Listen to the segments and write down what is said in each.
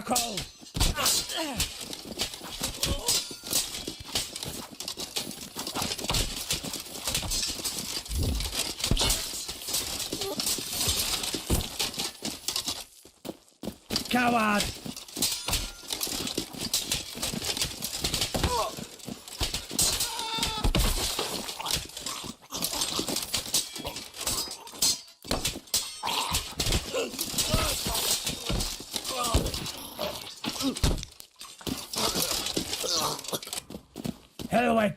Tackle! Coward! Heavyweight!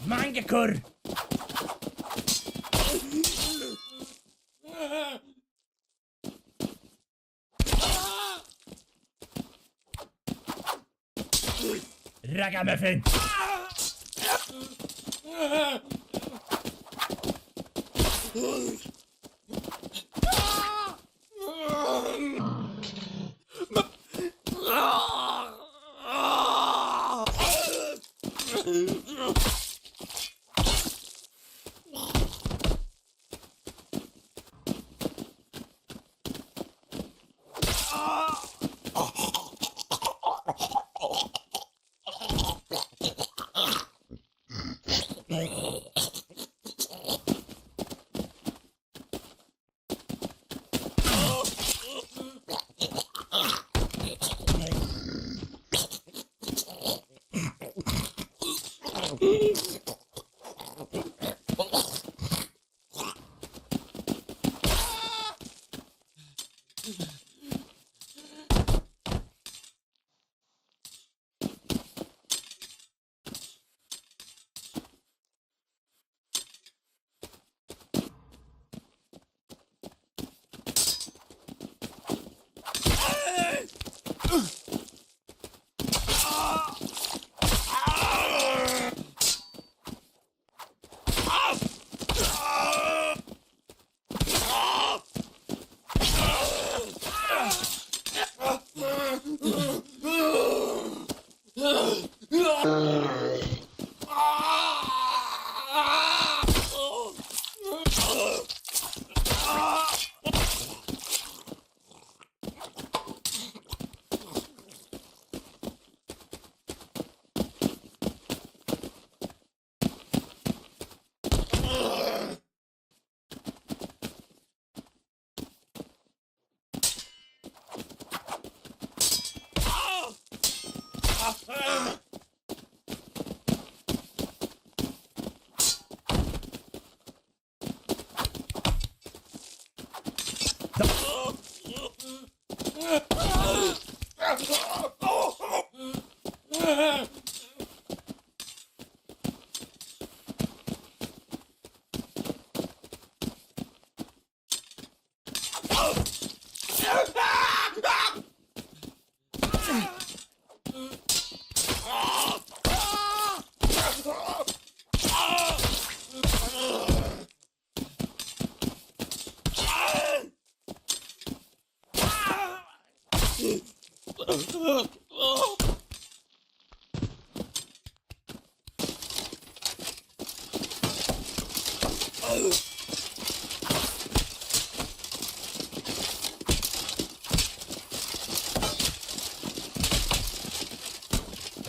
Mangekur! Ragamuffin!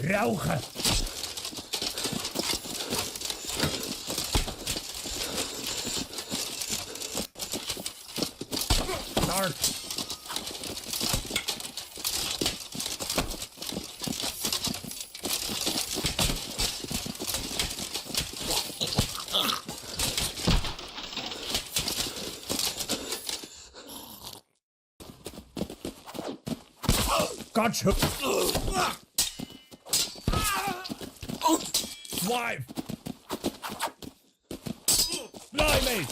Rauchen. Start. Gotcha. Swipe. Blimey.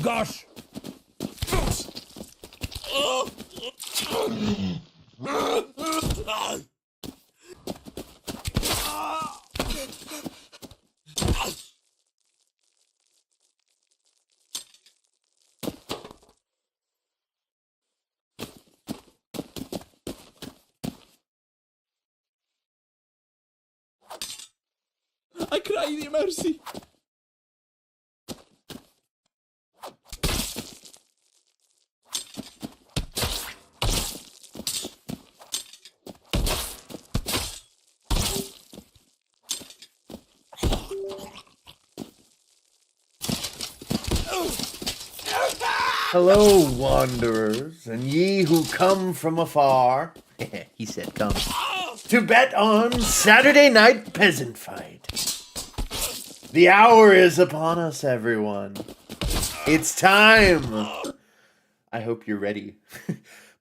Gosh. I cry thee mercy. Hello, wanderers, and ye who come from afar, he said come, to bet on Saturday night peasant fight. The hour is upon us, everyone. It's time. I hope you're ready.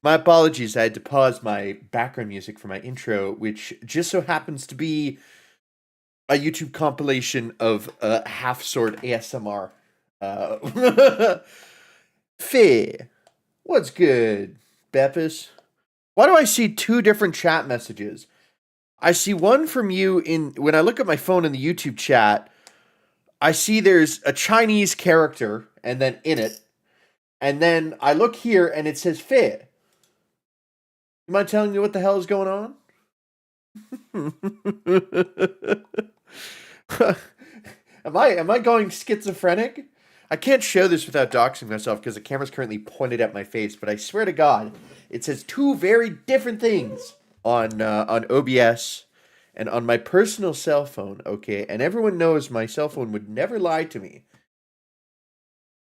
My apologies, I had to pause my background music for my intro, which just so happens to be a YouTube compilation of half-sword ASMR. Fair. What's good, Beppis? Why do I see two different chat messages? I see one from you when I look at my phone in the YouTube chat, I see there's a Chinese character and then in it. And then I look here and it says fair. You mind telling me what the hell is going on? Am I going schizophrenic? I can't show this without doxing myself because the camera's currently pointed at my face, but I swear to God, it says two very different things on OBS and on my personal cell phone, okay? And everyone knows my cell phone would never lie to me.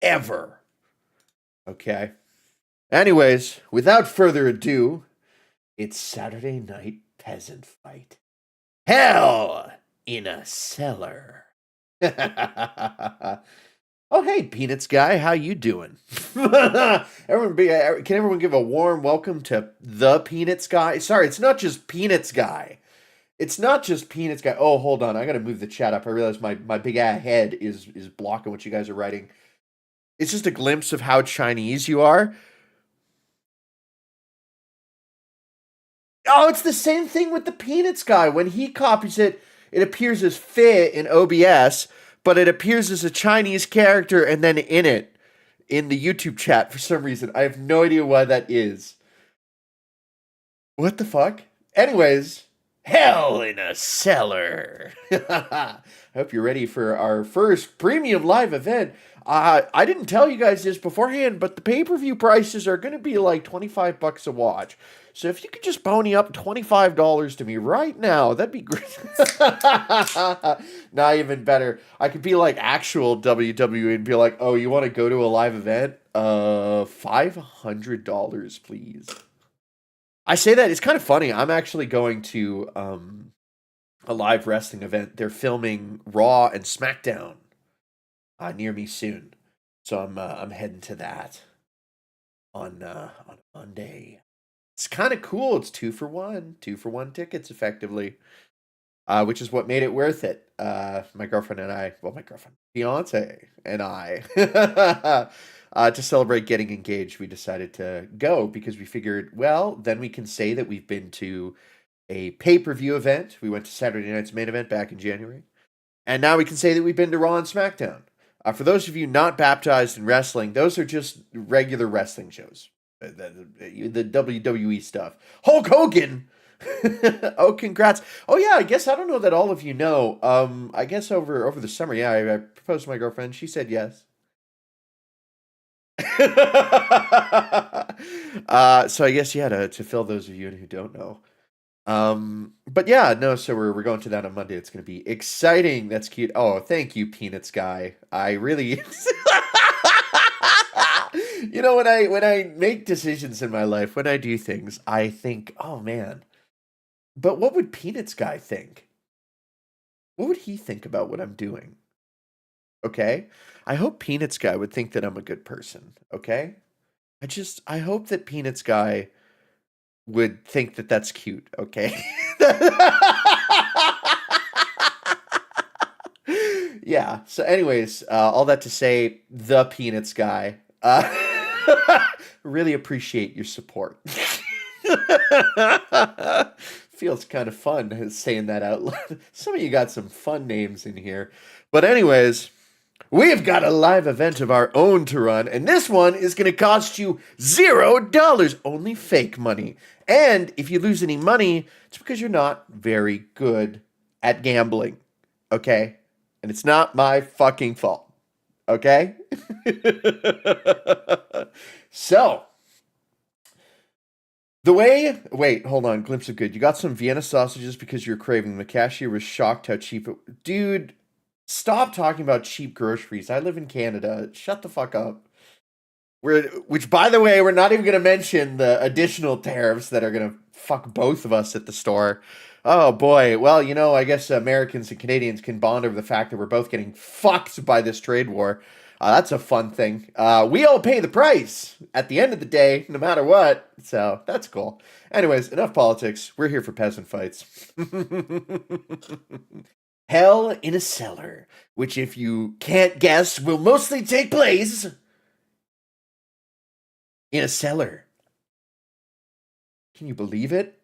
Ever. Okay? Anyways, without further ado, it's Saturday night peasant fight. Hell in a cellar. Oh, hey, Peanuts guy, how you doing? Can everyone give a warm welcome to the Peanuts guy? Sorry, it's not just Peanuts guy. It's not just Peanuts guy. Oh, hold on, I gotta move the chat up. I realize my big ass head is blocking what you guys are writing. It's just a glimpse of how Chinese you are. Oh, it's the same thing with the Peanuts guy. When he copies it, it appears as fit in OBS, but it appears as a Chinese character and then in it, in the YouTube chat for some reason. I have no idea why that is. What the fuck? Anyways, hell in a cellar. I hope you're ready for our first premium live event. I didn't tell you guys this beforehand, but the pay-per-view prices are going to be like $25 a watch. So if you could just pony up $25 to me right now, that'd be great. Not even better. I could be like actual WWE and be like, oh, you want to go to a live event? $500, please. I say that, it's kind of funny. I'm actually going to a live wrestling event. They're filming Raw and SmackDown near me soon, so I'm heading to that on Monday. It's kind of cool. It's 2 for 1 tickets, effectively, which is what made it worth it. My girlfriend and I, well, my girlfriend, fiance and I, to celebrate getting engaged, we decided to go because we figured, well, then we can say that we've been to a pay-per-view event. We went to Saturday Night's Main Event back in January. And now we can say that we've been to Raw and SmackDown. For those of you not baptized in wrestling, those are just regular wrestling shows. The WWE stuff. Hulk Hogan! Oh, congrats. Oh, yeah, I guess I don't know that all of you know. I guess over the summer, yeah, I proposed to my girlfriend. She said yes. So I guess, yeah, to fill those of you who don't know. But yeah, no, so we're going to that on Monday. It's going to be exciting. That's cute. Oh, thank you, Peanuts guy. I really You know, when I make decisions in my life, when I do things, I think, "Oh man, but what would Peanuts guy think? What would he think about what I'm doing?" Okay? I hope Peanuts guy would think that I'm a good person, okay? I hope that Peanuts guy would think that that's cute, okay? Yeah, so anyways, all that to say, the Peanuts guy, really appreciate your support. Feels kind of fun saying that out loud. Some of you got some fun names in here. But anyways, we've got a live event of our own to run, and this one is going to cost you $0, only fake money. And if you lose any money, it's because you're not very good at gambling, okay? And it's not my fucking fault, okay? So, wait, hold on, glimpse of good. You got some Vienna sausages because you're craving. The cashier was shocked how cheap it... Dude, stop talking about cheap groceries. I live in Canada. Shut the fuck up. Which, by the way, we're not even going to mention the additional tariffs that are going to fuck both of us at the store. Oh, boy. Well, you know, I guess Americans and Canadians can bond over the fact that we're both getting fucked by this trade war. That's a fun thing. We all pay the price at the end of the day, no matter what. So, that's cool. Anyways, enough politics. We're here for peasant fights. Hell in a Cellar, which, if you can't guess, will mostly take place in a cellar. Can you believe it?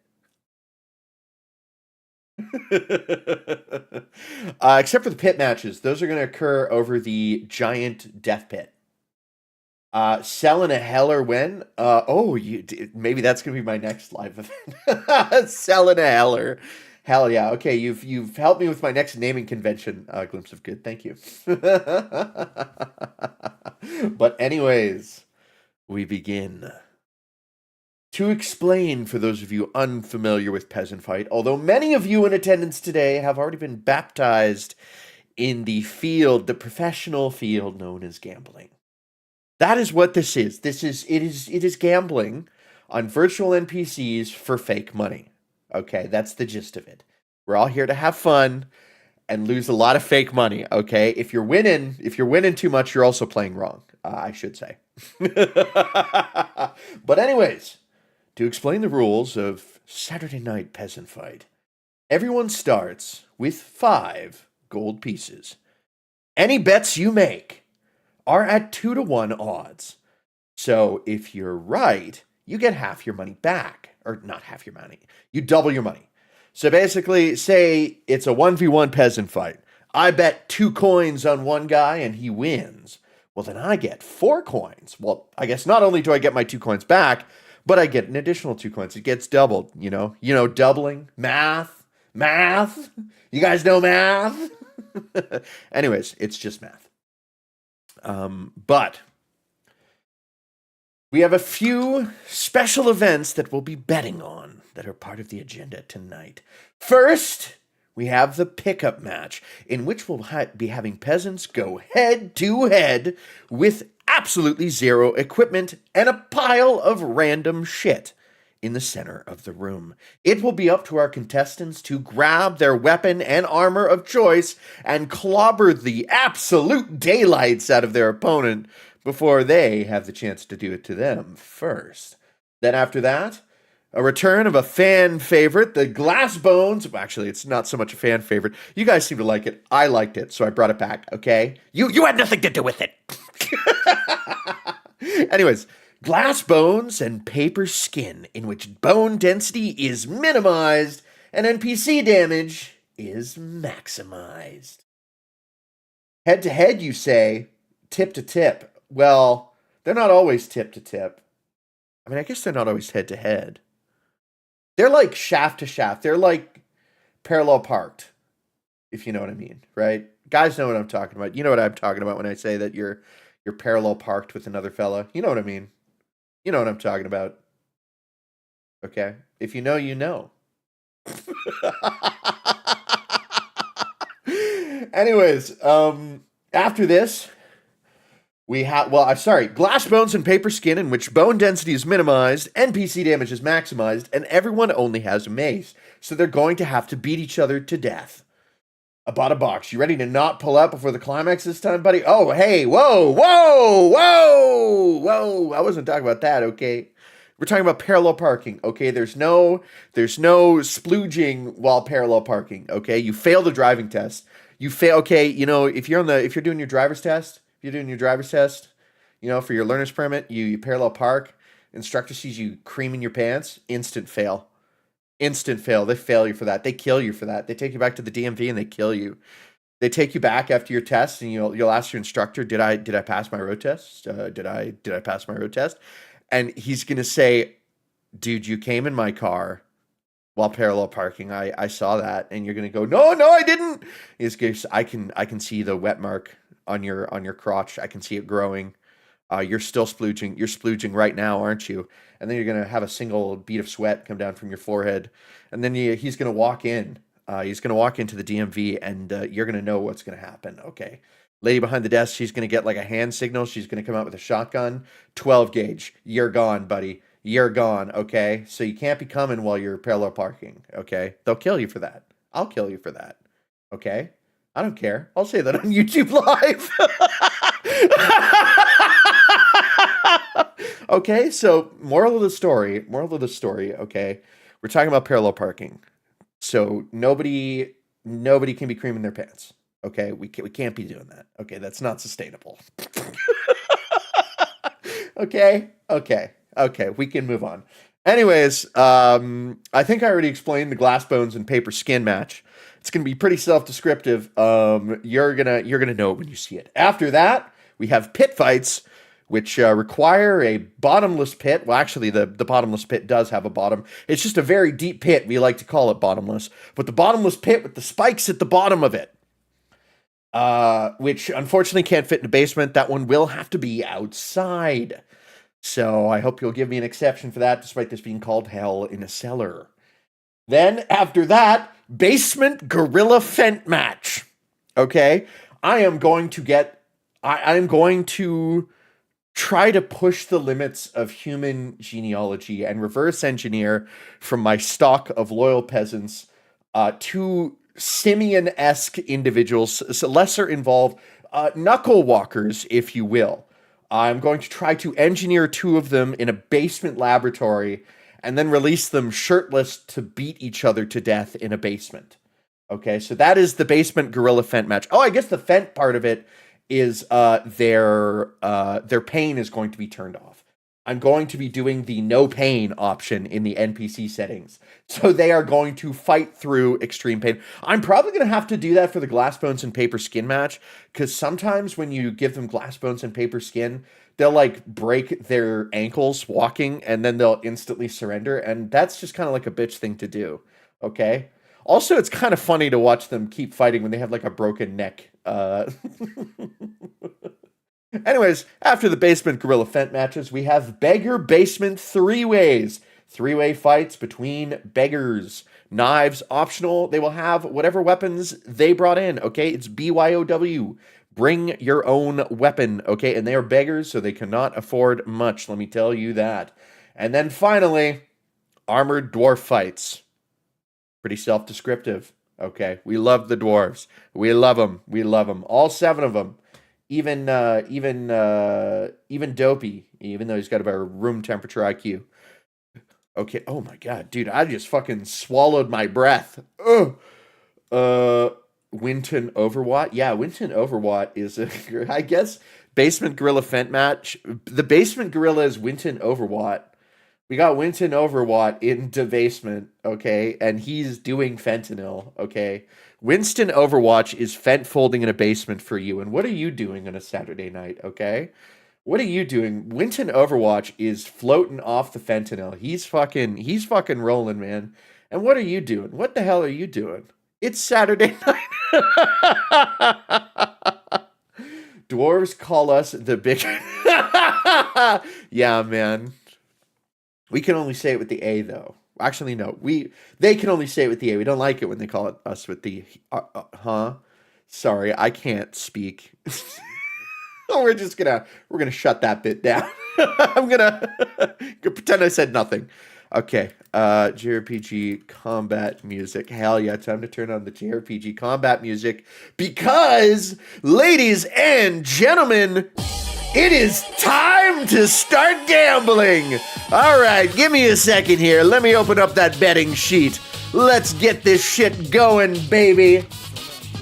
Except for the pit matches. Those are going to occur over the giant death pit. Sell in a hell or when? Maybe that's going to be my next live event. Sell in a heller. Hell yeah. Okay, you've helped me with my next naming convention. Glimpse of good. Thank you. But anyways, we begin. To explain for those of you unfamiliar with Peasant Fight, although many of you in attendance today have already been baptized in the professional field known as gambling. That is what this is. It is gambling on virtual NPCs for fake money. Okay, that's the gist of it. We're all here to have fun and lose a lot of fake money, okay? If you're winning too much, you're also playing wrong, I should say. But anyways, to explain the rules of Saturday Night Peasant Fight, everyone starts with 5 gold pieces. Any bets you make are at 2-to-1 odds. So if you're right, you get half your money back. Or not half your money. You double your money. So basically, say it's a 1v1 peasant fight. I bet 2 coins on one guy and he wins. Well, then I get 4 coins. Well, I guess not only do I get my 2 coins back, but I get an additional 2 coins. It gets doubled, you know? You know, doubling. Math. You guys know math? Anyways, it's just math. But we have a few special events that we'll be betting on that are part of the agenda tonight. First, we have the pickup match, in which we'll be having peasants go head-to-head with absolutely zero equipment and a pile of random shit. in the center of the room. It will be up to our contestants to grab their weapon and armor of choice and clobber the absolute daylights out of their opponent before they have the chance to do it to them first. Then after that, a return of a fan favorite, the Glass Bones. Actually, it's not so much a fan favorite. You guys seem to like it. I liked it, so I brought it back, okay? You had nothing to do with it. Anyways, Glass Bones and Paper Skin, in which bone density is minimized and NPC damage is maximized. Head to head, you say, tip to tip. Well, they're not always tip to tip. I mean, I guess they're not always head to head. They're like shaft to shaft. They're like parallel parked, if you know what I mean, right? Guys know what I'm talking about. You know what I'm talking about when I say that you're parallel parked with another fella. You know what I mean. You know what I'm talking about. Okay? If you know, you know. Anyways, after this, we have, Glass Bones and Paper Skin, in which bone density is minimized, NPC damage is maximized, and everyone only has a mace. So they're going to have to beat each other to death. I bought a box. You ready to not pull out before the climax this time, buddy? Oh, hey, whoa. I wasn't talking about that, okay? We're talking about parallel parking, okay? There's no splooging while parallel parking, okay? You fail the driving test. You fail, okay, if you're doing your driver's test, for your learner's permit, you parallel park, instructor sees you creaming your pants, instant fail. Instant fail. They fail you for that. They kill you for that. They take you back to the DMV and they kill you. They take you back after your test and you'll ask your instructor, did I pass my road test? Did I pass my road test? And he's gonna say, dude, you came in my car while parallel parking. I saw that. And you're gonna go, no, I didn't. He's gonna say, I can see the wet mark on your crotch. I can see it growing. You're still splooging. You're splooging right now, aren't you? And then you're going to have a single bead of sweat come down from your forehead. And then he's going to walk in. He's going to walk into the DMV, and you're going to know what's going to happen. Okay. Lady behind the desk, she's going to get like a hand signal. She's going to come out with a shotgun. 12 gauge. You're gone, buddy. You're gone, okay? So you can't be coming while you're parallel parking, okay? They'll kill you for that. I'll kill you for that, okay? I don't care. I'll say that on YouTube Live. Okay, so moral of the story, okay? We're talking about parallel parking. So nobody can be creaming their pants, okay? We can't be doing that, okay? That's not sustainable. Okay, we can move on. Anyways, I think I already explained the Glass Bones and Paper Skin match. It's going to be pretty self-descriptive. You're gonna know it when you see it. After that, we have pit fights, which require a bottomless pit. Well, actually, the bottomless pit does have a bottom. It's just a very deep pit. We like to call it bottomless. But the bottomless pit with the spikes at the bottom of it, which unfortunately can't fit in a basement. That one will have to be outside. So I hope you'll give me an exception for that, despite this being called Hell in a Cellar. Then, after that, Basement Gorilla Fent match. Okay? I am going to try to push the limits of human genealogy and reverse engineer from my stock of loyal peasants to simian-esque individuals, so lesser involved, knuckle walkers, if you will. I'm going to try to engineer two of them in a basement laboratory and then release them shirtless to beat each other to death in a basement. Okay, so that is the Basement Gorilla Fent match. Oh, I guess the Fent part of it is their pain is going to be turned off. I'm going to be doing the no pain option in the NPC settings. So they are going to fight through extreme pain. I'm probably going to have to do that for the Glass Bones and Paper Skin match, because sometimes when you give them Glass Bones and Paper Skin, they'll like break their ankles walking and then they'll instantly surrender. And that's just kind of like a bitch thing to do. Okay. Also, it's kind of funny to watch them keep fighting when they have like a broken neck. Anyways, after the Basement Gorilla Fent matches, we have Beggar Basement three-ways. Three-way fights between beggars. Knives optional. They will have whatever weapons they brought in, okay? It's BYOW. Bring your own weapon, okay? And they are beggars, so they cannot afford much, let me tell you that. And then finally, armored dwarf fights. Pretty self-descriptive. Okay, we love the dwarves. We love them. We love them. All 7 of them. Even Dopey, even though he's got about a room temperature IQ. Okay. Oh my god, dude! I just fucking swallowed my breath. Ugh. Winton Overwatt. Yeah, Winton Overwatt is I guess Basement Gorilla Fent match. The Basement Gorilla is Winton Overwatt. We got Winton Overwatt into basement, okay, and he's doing fentanyl, okay. Winston Overwatch is fent folding in a basement for you, and what are you doing on a Saturday night, okay? What are you doing? Winton Overwatch is floating off the fentanyl. He's fucking rolling, man. And what are you doing? What the hell are you doing? It's Saturday night. Dwarves call us the big... Yeah, man. We can only say it with the A, though. Actually, no. They can only say it with the A. We don't like it when they call it us with the... Sorry, I can't speak. We're gonna shut that bit down. I'm gonna pretend I said nothing. Okay, JRPG combat music. Hell yeah, time to turn on the JRPG combat music because, ladies and gentlemen, it is time to start gambling. All right, give me a second here. Let me open up that betting sheet. Let's get this shit going, baby.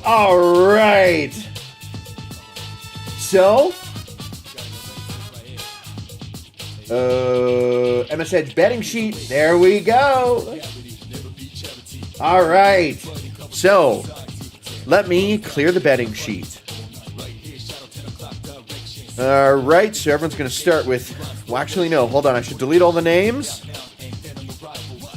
All right. So, MS Edge betting sheet. There we go. All right. So, let me clear the betting sheet. All right. So everyone's going to start with. Well, actually, no. Hold on. I should delete all the names.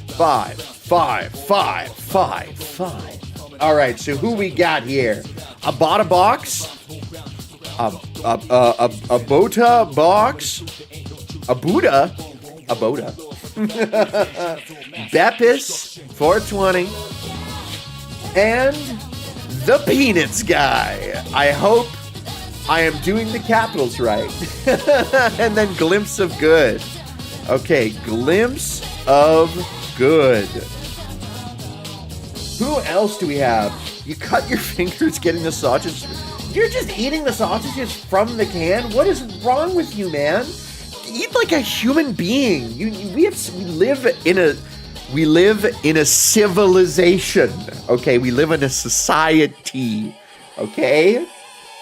5, 5, 5, 5, 5. All right. So who we got here? I bought a box. A Bota box, a Buddha, Beppis 420, and the Peanuts guy. I hope I am doing the capitals right. And then Glimpse of Good. Okay, Glimpse of Good. Who else do we have? You cut your fingers getting the sausage. You're just eating the sausages from the can? What is wrong with you, man? Eat like a human being. We live in a civilization. Okay, we live in a society. Okay?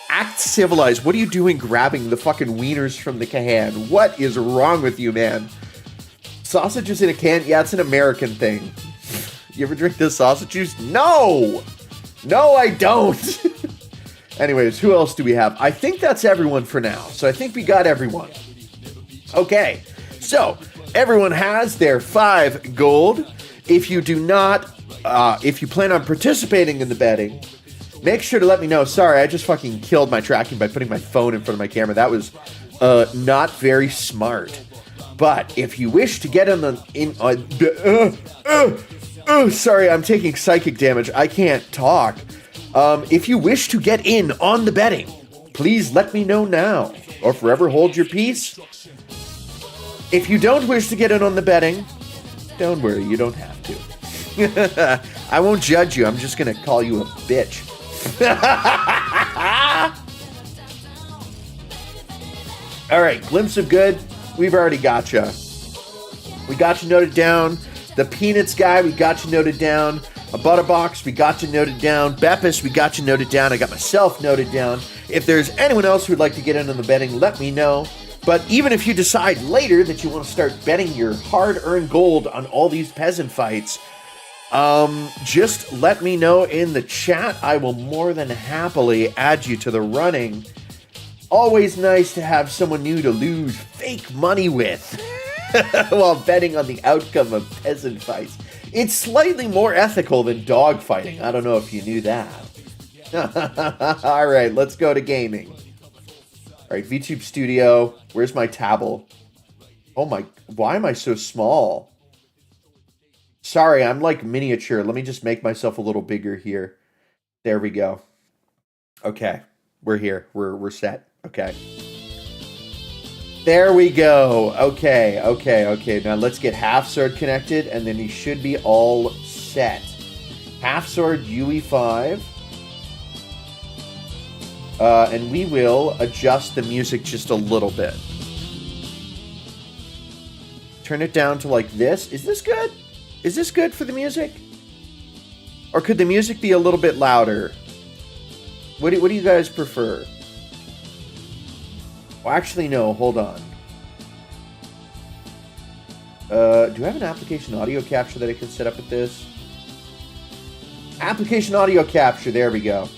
Act civilized. What are you doing grabbing the fucking wieners from the can? What is wrong with you, man? Sausages in a can? Yeah, it's an American thing. You ever drink this sausage juice? No! No, I don't! Anyways, who else do we have? I think that's everyone for now. So I think we got everyone. Okay, so everyone has their 5 gold. If you do not, if you plan on participating in the betting, make sure to let me know. Sorry, I just fucking killed my tracking by putting my phone in front of my camera. That was not very smart. But if you wish to get sorry, I'm taking psychic damage. I can't talk. If you wish to get in on the betting, please let me know now, or forever hold your peace. If you don't wish to get in on the betting, don't worry, you don't have to. I won't judge you, I'm just gonna call you a bitch. Alright, Glimpse of Good, we've already got you. We got you noted down. The Peanuts guy, we got you noted down. A Butterbox, we got you noted down. Beppis, we got you noted down. I got myself noted down. If there's anyone else who'd like to get in on the betting, let me know. But even if you decide later that you want to start betting your hard-earned gold on all these peasant fights, just let me know in the chat. I will more than happily add you to the running. Always nice to have someone new to lose fake money with while betting on the outcome of peasant fights. It's slightly more ethical than dog fighting. I don't know if you knew that. All right, let's go to gaming. All right, VTube Studio. Where's my tabble? Oh my, why am I so small? Sorry, I'm like miniature. Let me just make myself a little bigger here. There we go. Okay, we're here. We're set. Okay. There we go. Okay. Now let's get half sword connected, and then he should be all set. Half sword UE5. And we will adjust the music just a little bit. Turn it down to like this. Is this good? Is this good for the music? Or could the music be a little bit louder? What do you guys prefer? Well, actually, no. Hold on. Do I have an application audio capture that I can set up with this? Application audio capture. There we go.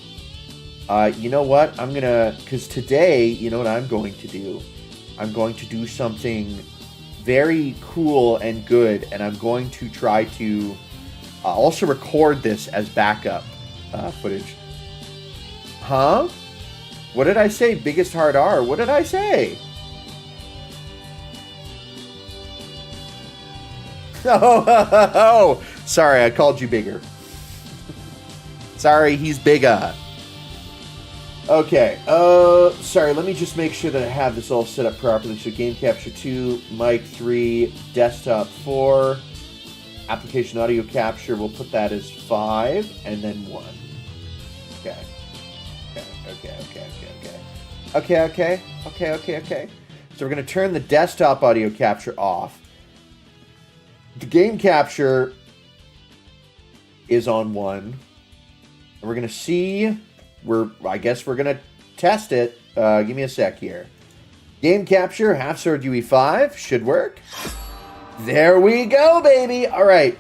You know what? I'm gonna... Because today, you know what I'm going to do? I'm going to do something very cool and good. And I'm going to try to also record this as backup footage. Huh? What did I say? Biggest hard R. What did I say? Oh, sorry, I called you bigger. Sorry, he's bigger. Okay, sorry, let me just make sure that I have this all set up properly. So game capture 2, mic 3, desktop 4, application audio capture, we'll put that as 5, and then 1. Okay. Okay. So we're going to turn the desktop audio capture off. The game capture is on 1. And we're going to see... I guess we're going to test it. Give me a sec here. Game capture, half sword UE5. Should work. There we go, baby. All right.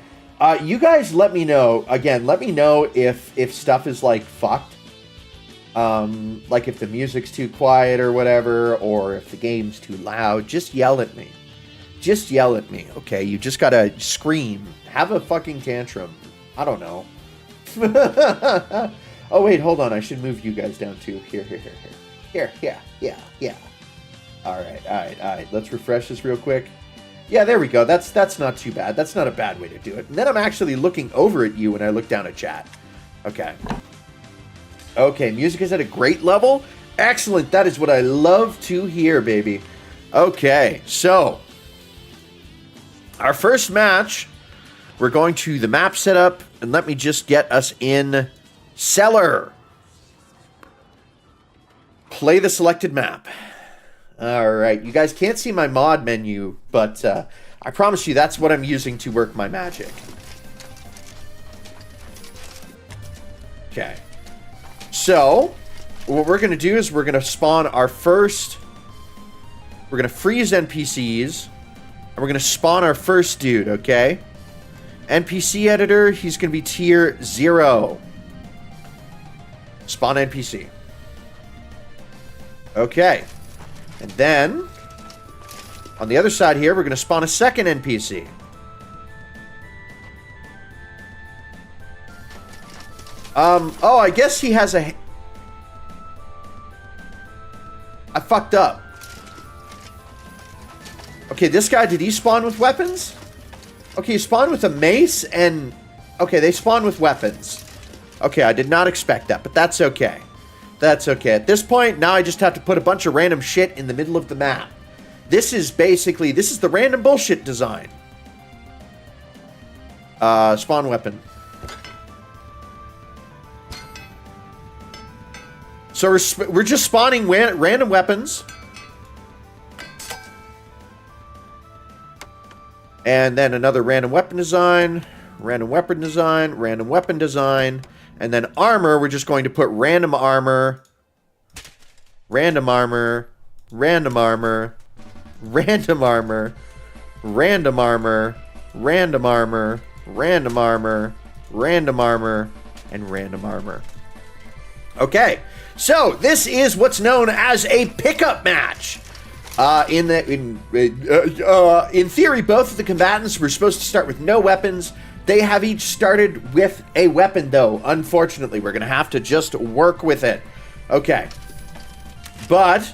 You guys let me know. Again, let me know if stuff is, like, fucked. Like if the music's too quiet or whatever, or if the game's too loud, just yell at me. Just yell at me, okay? You just gotta scream. Have a fucking tantrum. I don't know. Oh, wait, hold on. I should move you guys down too. Here. Yeah. All right. Let's refresh this real quick. Yeah, there we go. That's not too bad. That's not a bad way to do it. And then I'm actually looking over at you when I look down at chat. Okay, music is at a great level. Excellent. That is what I love to hear, baby. Okay, so our first match, we're going to the map setup, and let me just get us in Cellar. Play the selected map. All right, you guys can't see my mod menu, but I promise you that's what I'm using to work my magic. Okay. So, what we're going to do is we're going to spawn our first... We're going to freeze NPCs. And we're going to spawn our first dude, okay? NPC editor, he's going to be tier 0. Spawn NPC. Okay. And then, on the other side here, we're going to spawn a second NPC. Oh, I guess he has a... I fucked up. Okay, this guy, did he spawn with weapons? Okay, he spawned with a mace and... Okay, they spawn with weapons. Okay, I did not expect that, but that's okay. That's okay. At this point, now I just have to put a bunch of random shit in the middle of the map. This is basically... This is the random bullshit design. Spawn weapon. So we're just spawning random weapons. And then another random weapon design, random weapon design, random weapon design. And then armor, we're just going to put random armor, random armor, random armor, random armor, random armor, random armor, random armor, random armor, and random armor. Okay, so this is what's known as a pickup match. In theory, both of the combatants were supposed to start with no weapons. They have each started with a weapon, though. Unfortunately, we're going to have to just work with it. Okay. But,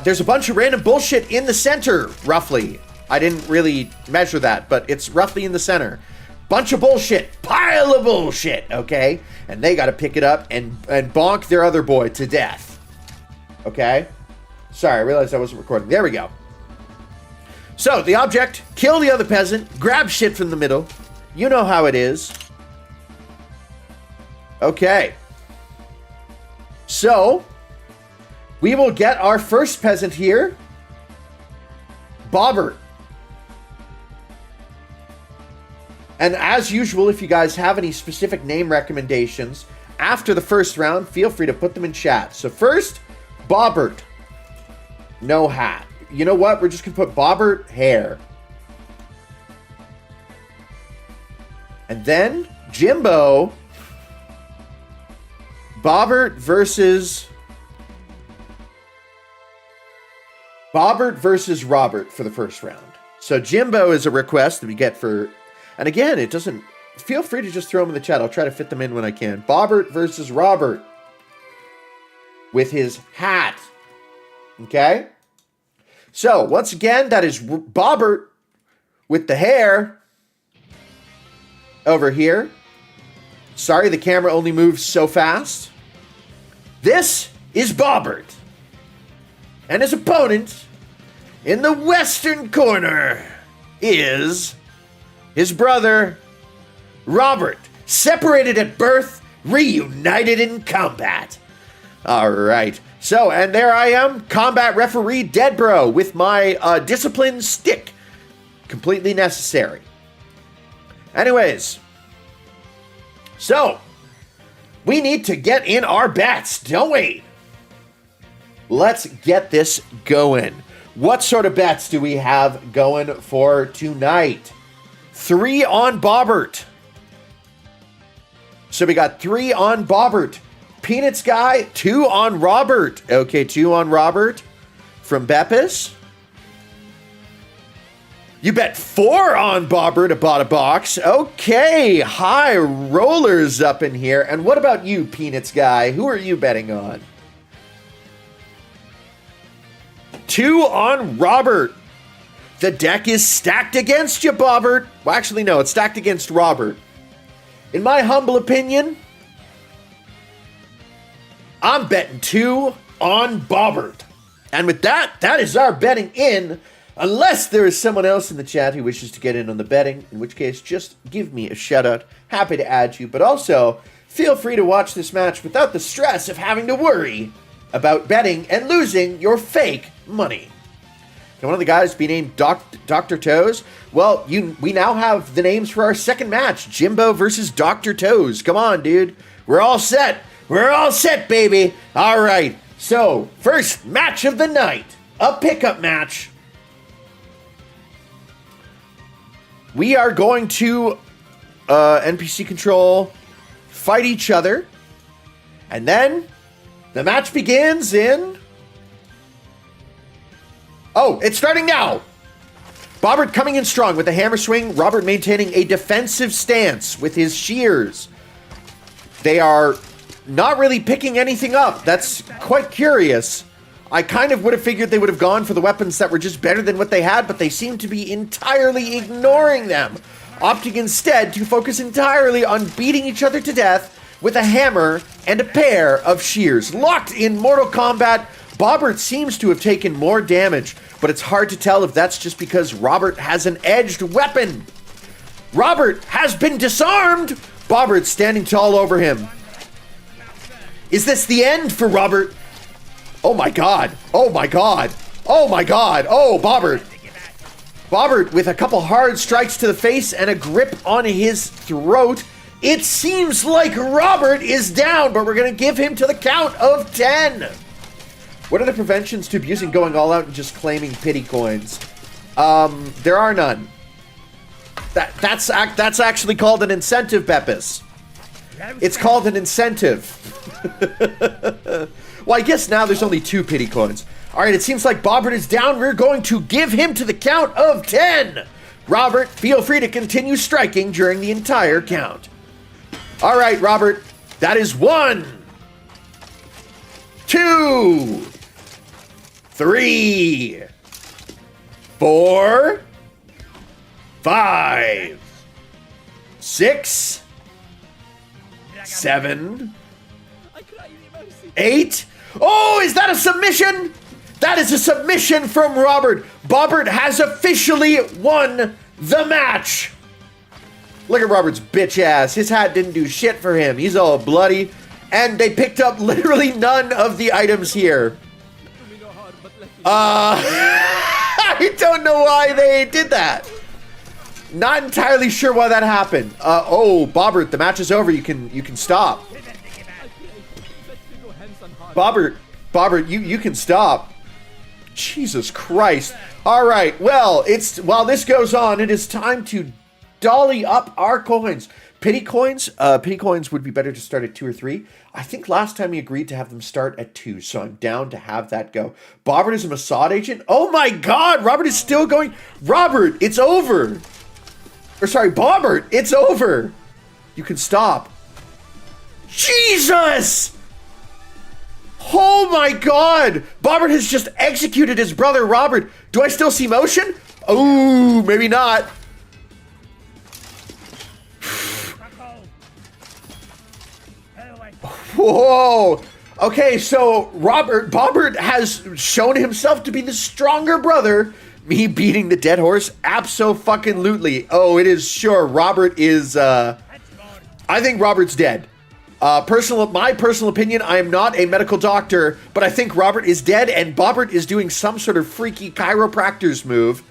there's a bunch of random bullshit in the center, roughly. I didn't really measure that, but it's roughly in the center. Bunch of bullshit. Pile of bullshit, okay? And they got to pick it up and bonk their other boy to death. Okay? Sorry, I realized I wasn't recording. There we go. So, the object, kill the other peasant, grab shit from the middle. You know how it is. Okay. So, we will get our first peasant here. Bobbert. And as usual, if you guys have any specific name recommendations after the first round, feel free to put them in chat. So first, Bobbert. No hat. You know what? We're just going to put Bobbert hair. And then Jimbo. Bobbert versus Robert for the first round. So Jimbo is a request that we get for... And again, it doesn't... Feel free to just throw them in the chat. I'll try to fit them in when I can. Bobbert versus Robert. With his hat. Okay? So, once again, that is Bobbert with the hair. Over here. Sorry, the camera only moves so fast. This is Bobbert. And his opponent in the western corner is his brother, Robert. Separated at birth, reunited in combat. All right. So, and there I am, combat referee Dead Bro with my discipline stick. Completely necessary. Anyways. So, we need to get in our bets, don't we? Let's get this going. What sort of bets do we have going for tonight? 3 on Bobbert. So we got 3 on Bobbert. Peanuts guy, 2 on Robert. Okay, 2 on Robert from Beppis. You bet 4 on Bobbert, bought a box. Okay, high rollers up in here. And what about you, Peanuts guy? Who are you betting on? 2 on Robert. The deck is stacked against you, Bobbert. Well, actually, no, it's stacked against Robert. In my humble opinion, I'm betting 2 on Bobbert. And with that, that is our betting in. Unless there is someone else in the chat who wishes to get in on the betting, in which case, just give me a shout out. Happy to add you. But also, feel free to watch this match without the stress of having to worry about betting and losing your fake money. Can one of the guys be named Dr. Toes? Well, we now have the names for our second match. Jimbo versus Dr. Toes. Come on, dude. We're all set. We're all set, baby. All right. So, first match of the night. A pickup match. We are going to NPC control, fight each other. And then the match begins in... Oh, it's starting now. Bobbert coming in strong with a hammer swing. Robert maintaining a defensive stance with his shears. They are not really picking anything up. That's quite curious. I kind of would have figured they would have gone for the weapons that were just better than what they had, but they seem to be entirely ignoring them, opting instead to focus entirely on beating each other to death with a hammer and a pair of shears. Locked in Mortal Kombat, Bobbert seems to have taken more damage, but it's hard to tell if that's just because Robert has an edged weapon. Robert has been disarmed! Bobbert standing tall over him. Is this the end for Robert? Oh my god. Oh my god. Oh my god. Oh, Bobbert. Bobbert with a couple hard strikes to the face and a grip on his throat. It seems like Robert is down, but we're going to give him to the count of 10. What are the preventions to abusing going all out and just claiming pity coins? There are none. That's actually called an incentive, Beppis. It's called an incentive. Well, I guess now there's only 2 pity coins. All right, it seems like Bobbert is down. We're going to give him to the count of 10. Robert, feel free to continue striking during the entire count. All right, Robert, that is 1, 2, 3, 4, 5, 6, 7, 8. Oh, is that a submission? That is a submission from Robert. Bobbert has officially won the match. Look at Robert's bitch ass. His hat didn't do shit for him. He's all bloody. And they picked up literally none of the items here. I don't know why they did that. Not entirely sure why that happened. Oh, Bobbert, the match is over. You can stop. Bobbert, you can stop. Jesus Christ. All right. Well, while this goes on, it is time to dolly up our coins. Pity coins would be better to start at 2 or 3. I think last time we agreed to have them start at 2, so I'm down to have that go. Bobbert is a Mossad agent. Oh my God, Robert is still going. Robert, it's over. Or sorry, Bobbert, it's over. You can stop. Jesus! Oh my God! Bobbert has just executed his brother Robert. Do I still see motion? Oh, maybe not. Whoa! Okay, so Bobbert has shown himself to be the stronger brother. Me beating the dead horse? Abso-fucking-lutely. Oh, it is sure. Robert is, I think Robert's dead. My personal opinion, I am not a medical doctor, but I think Robert is dead, and Bobbert is doing some sort of freaky chiropractor's move.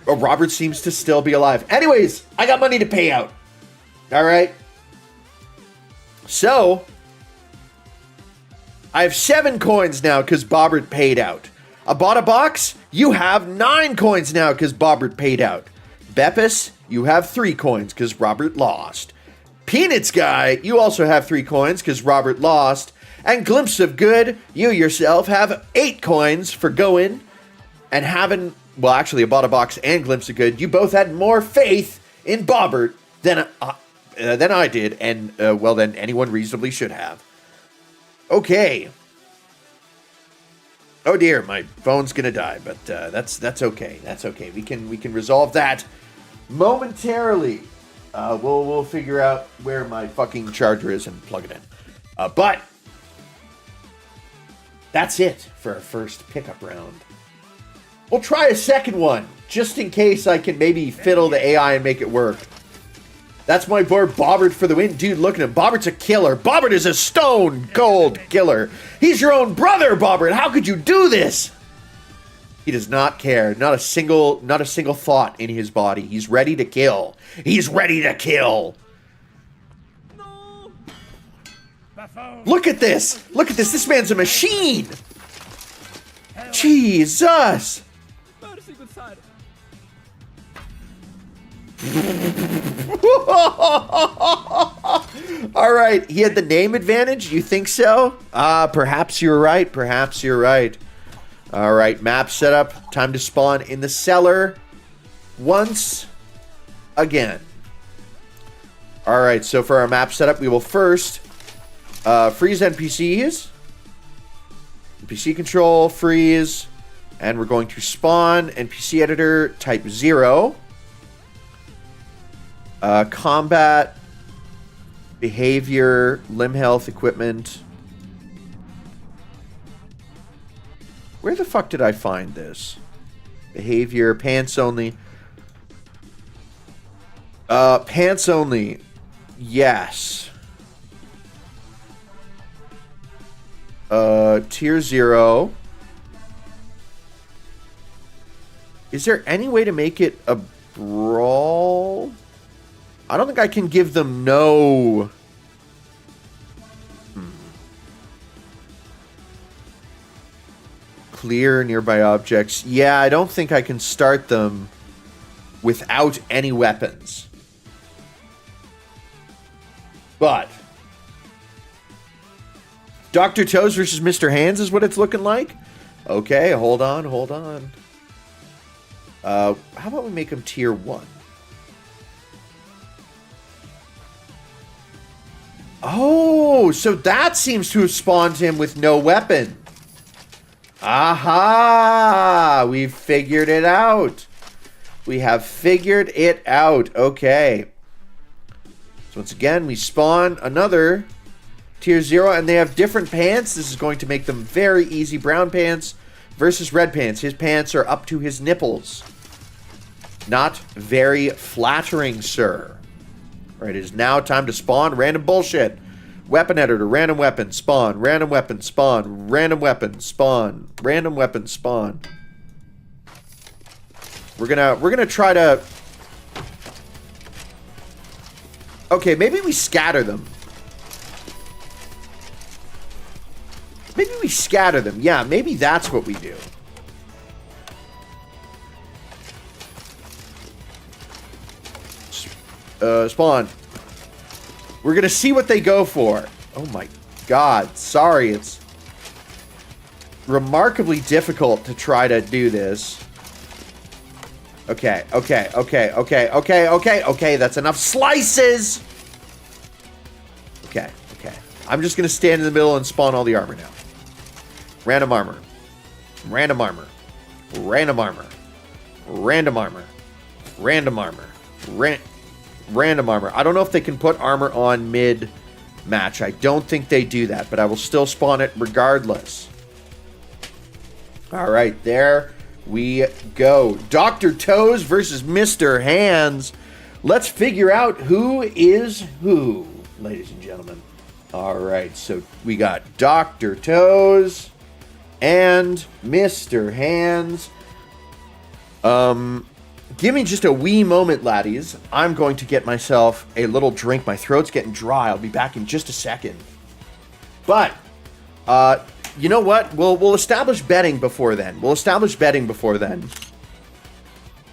Oh, Robert seems to still be alive. Anyways, I got money to pay out. All right. So, I have 7 coins now because Bobbert paid out. I bought a box. You have 9 coins now because Bobbert paid out. Beppis, you have 3 coins because Robert lost. Peanuts Guy, you also have 3 coins because Robert lost. And Glimpse of Good, you yourself have 8 coins for going and having, well, actually, I bought a box and Glimpse of Good. You both had more faith in Bobbert than I did, and, well, than anyone reasonably should have. Okay. Oh dear, my phone's gonna die, but that's okay. That's okay. We can resolve that momentarily. We'll figure out where my fucking charger is and plug it in. But that's it for our first pickup round. We'll try a second one, just in case I can maybe fiddle the AI and make it work. That's my boy Bobbert for the win. Dude, look at him. Bobbert's a killer. Bobbert is a stone cold killer. He's your own brother, Bobbert. How could you do this? He does not care. Not a single thought in his body. He's ready to kill. He's ready to kill. No. Look at this. Look at this. This man's a machine. Jesus. Mercy, good side. All right, he had the name advantage. You think so? Perhaps you're right. Perhaps you're right. All right, map setup. Time to spawn in the cellar once again. All right, so for our map setup, we will first freeze NPCs. NPC control, freeze, and we're going to spawn NPC editor type 0. Combat, behavior, limb health, equipment. Where the fuck did I find this? Behavior, pants only. Pants only. Yes. Tier 0. Is there any way to make it a brawl? I don't think I can give them no. Clear nearby objects. Yeah, I don't think I can start them without any weapons. But Dr. Toes versus Mr. Hands is what it's looking like. Okay, hold on. How about we make them tier 1? Oh, so that seems to have spawned him with no weapon. Aha! We've figured it out. We have figured it out. Okay. So once again, we spawn another Tier 0, and they have different pants. This is going to make them very easy. Brown pants versus red pants. His pants are up to his nipples. Not very flattering, sir. All right, it is now time to spawn random bullshit. Weapon editor, random weapon, spawn, random weapon, spawn, random weapon, spawn, random weapon, spawn. We're gonna try to... Okay, maybe we scatter them. Maybe we scatter them. Yeah, maybe that's what we do. Spawn. We're gonna see what they go for. Oh my god. Sorry, it's remarkably difficult to try to do this. Okay, okay, okay, okay, okay, okay, okay. That's enough slices! Okay, okay. I'm just gonna stand in the middle and spawn all the armor now. Random armor. Random armor. Random armor. Random armor. Random armor. Random armor. I don't know if they can put armor on mid-match. I don't think they do that, but I will still spawn it regardless. Alright, there we go. Dr. Toes versus Mr. Hands. Let's figure out who is who, ladies and gentlemen. Alright, so we got Dr. Toes and Mr. Hands. Give me just a wee moment, laddies. I'm going to get myself a little drink. My throat's getting dry. I'll be back in just a second. But, you know what? We'll establish betting before then.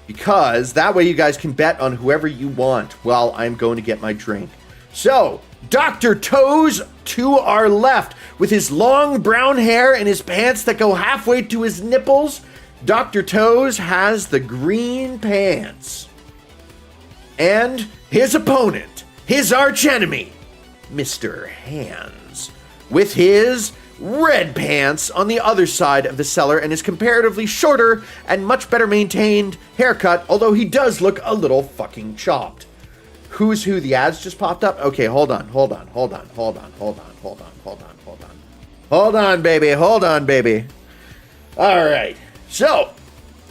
Because that way you guys can bet on whoever you want while I'm going to get my drink. So, Dr. Toes to our left with his long brown hair and his pants that go halfway to his nipples. Dr. Toes has the green pants. And his opponent, his archenemy, Mr. Hands, with his red pants on the other side of the cellar and his comparatively shorter and much better maintained haircut, although he does look a little fucking chopped. Who's who? The ads just popped up? Okay, hold on, baby. Alright. So,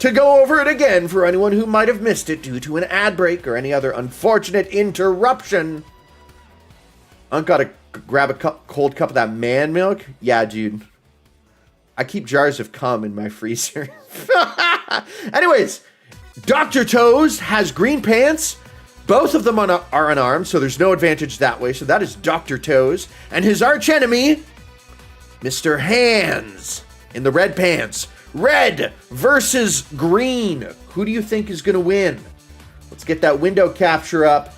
to go over it again for anyone who might have missed it due to an ad break or any other unfortunate interruption. I gotta grab a cold cup of that man milk. Yeah, dude. I keep jars of cum in my freezer. Anyways, Dr. Toes has green pants. Both of them are unarmed, so there's no advantage that way. So that is Dr. Toes. And his archenemy, Mr. Hands, in the red pants. Red versus green. Who do you think is going to win? Let's get that window capture up.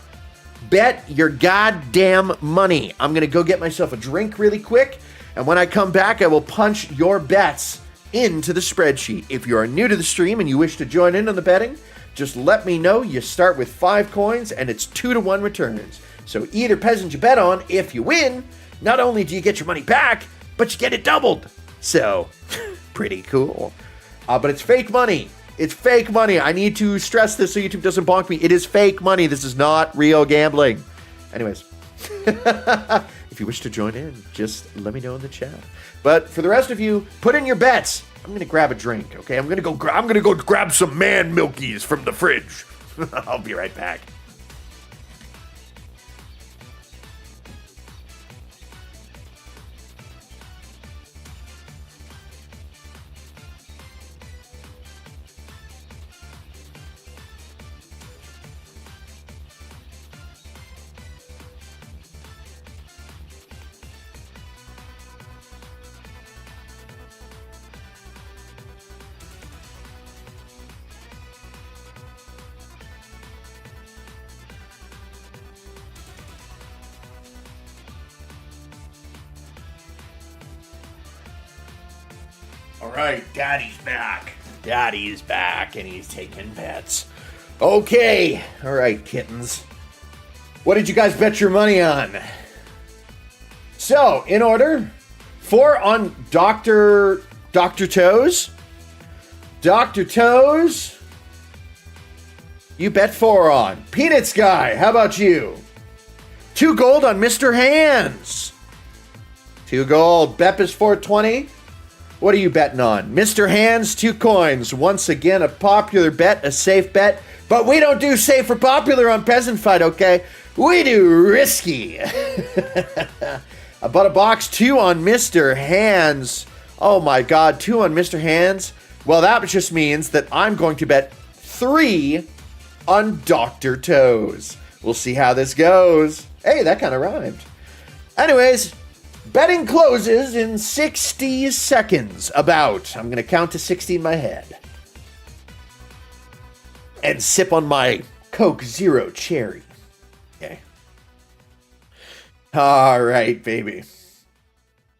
Bet your goddamn money. I'm going to go get myself a drink really quick. And when I come back, I will punch your bets into the spreadsheet. If you are new to the stream and you wish to join in on the betting, just let me know. You start with 5 coins and it's 2-to-1 returns. So either peasant you bet on, if you win, not only do you get your money back, but you get it doubled. So... pretty cool. But it's fake money. It's fake money. I need to stress this so YouTube doesn't bonk me. It is fake money. This is not real gambling. Anyways. If you wish to join in, just let me know in the chat. But for the rest of you, put in your bets. I'm going to grab a drink, okay? I'm going to go grab some man milkies from the fridge. I'll be right back. Alright, Daddy's back. Daddy is back, and he's taking bets. Okay. Alright, kittens. What did you guys bet your money on? So, in order, 4 on Dr. Toes. Dr. Toes, you bet 4 on. Peanuts Guy, how about you? 2 gold on Mr. Hands. 2 gold. Beppis 420. What are you betting on? Mr. Hands, 2 coins. Once again, a popular bet, a safe bet. But we don't do safe or popular on Peasant Fight, okay? We do risky. I bought a box 2 on Mr. Hands. Oh my god, 2 on Mr. Hands. Well, that just means that I'm going to bet 3 on Dr. Toes. We'll see how this goes. Hey, that kind of rhymed. Anyways, betting closes in 60 seconds. About. I'm going to count to 60 in my head. And sip on my Coke Zero Cherry. Okay. All right, baby.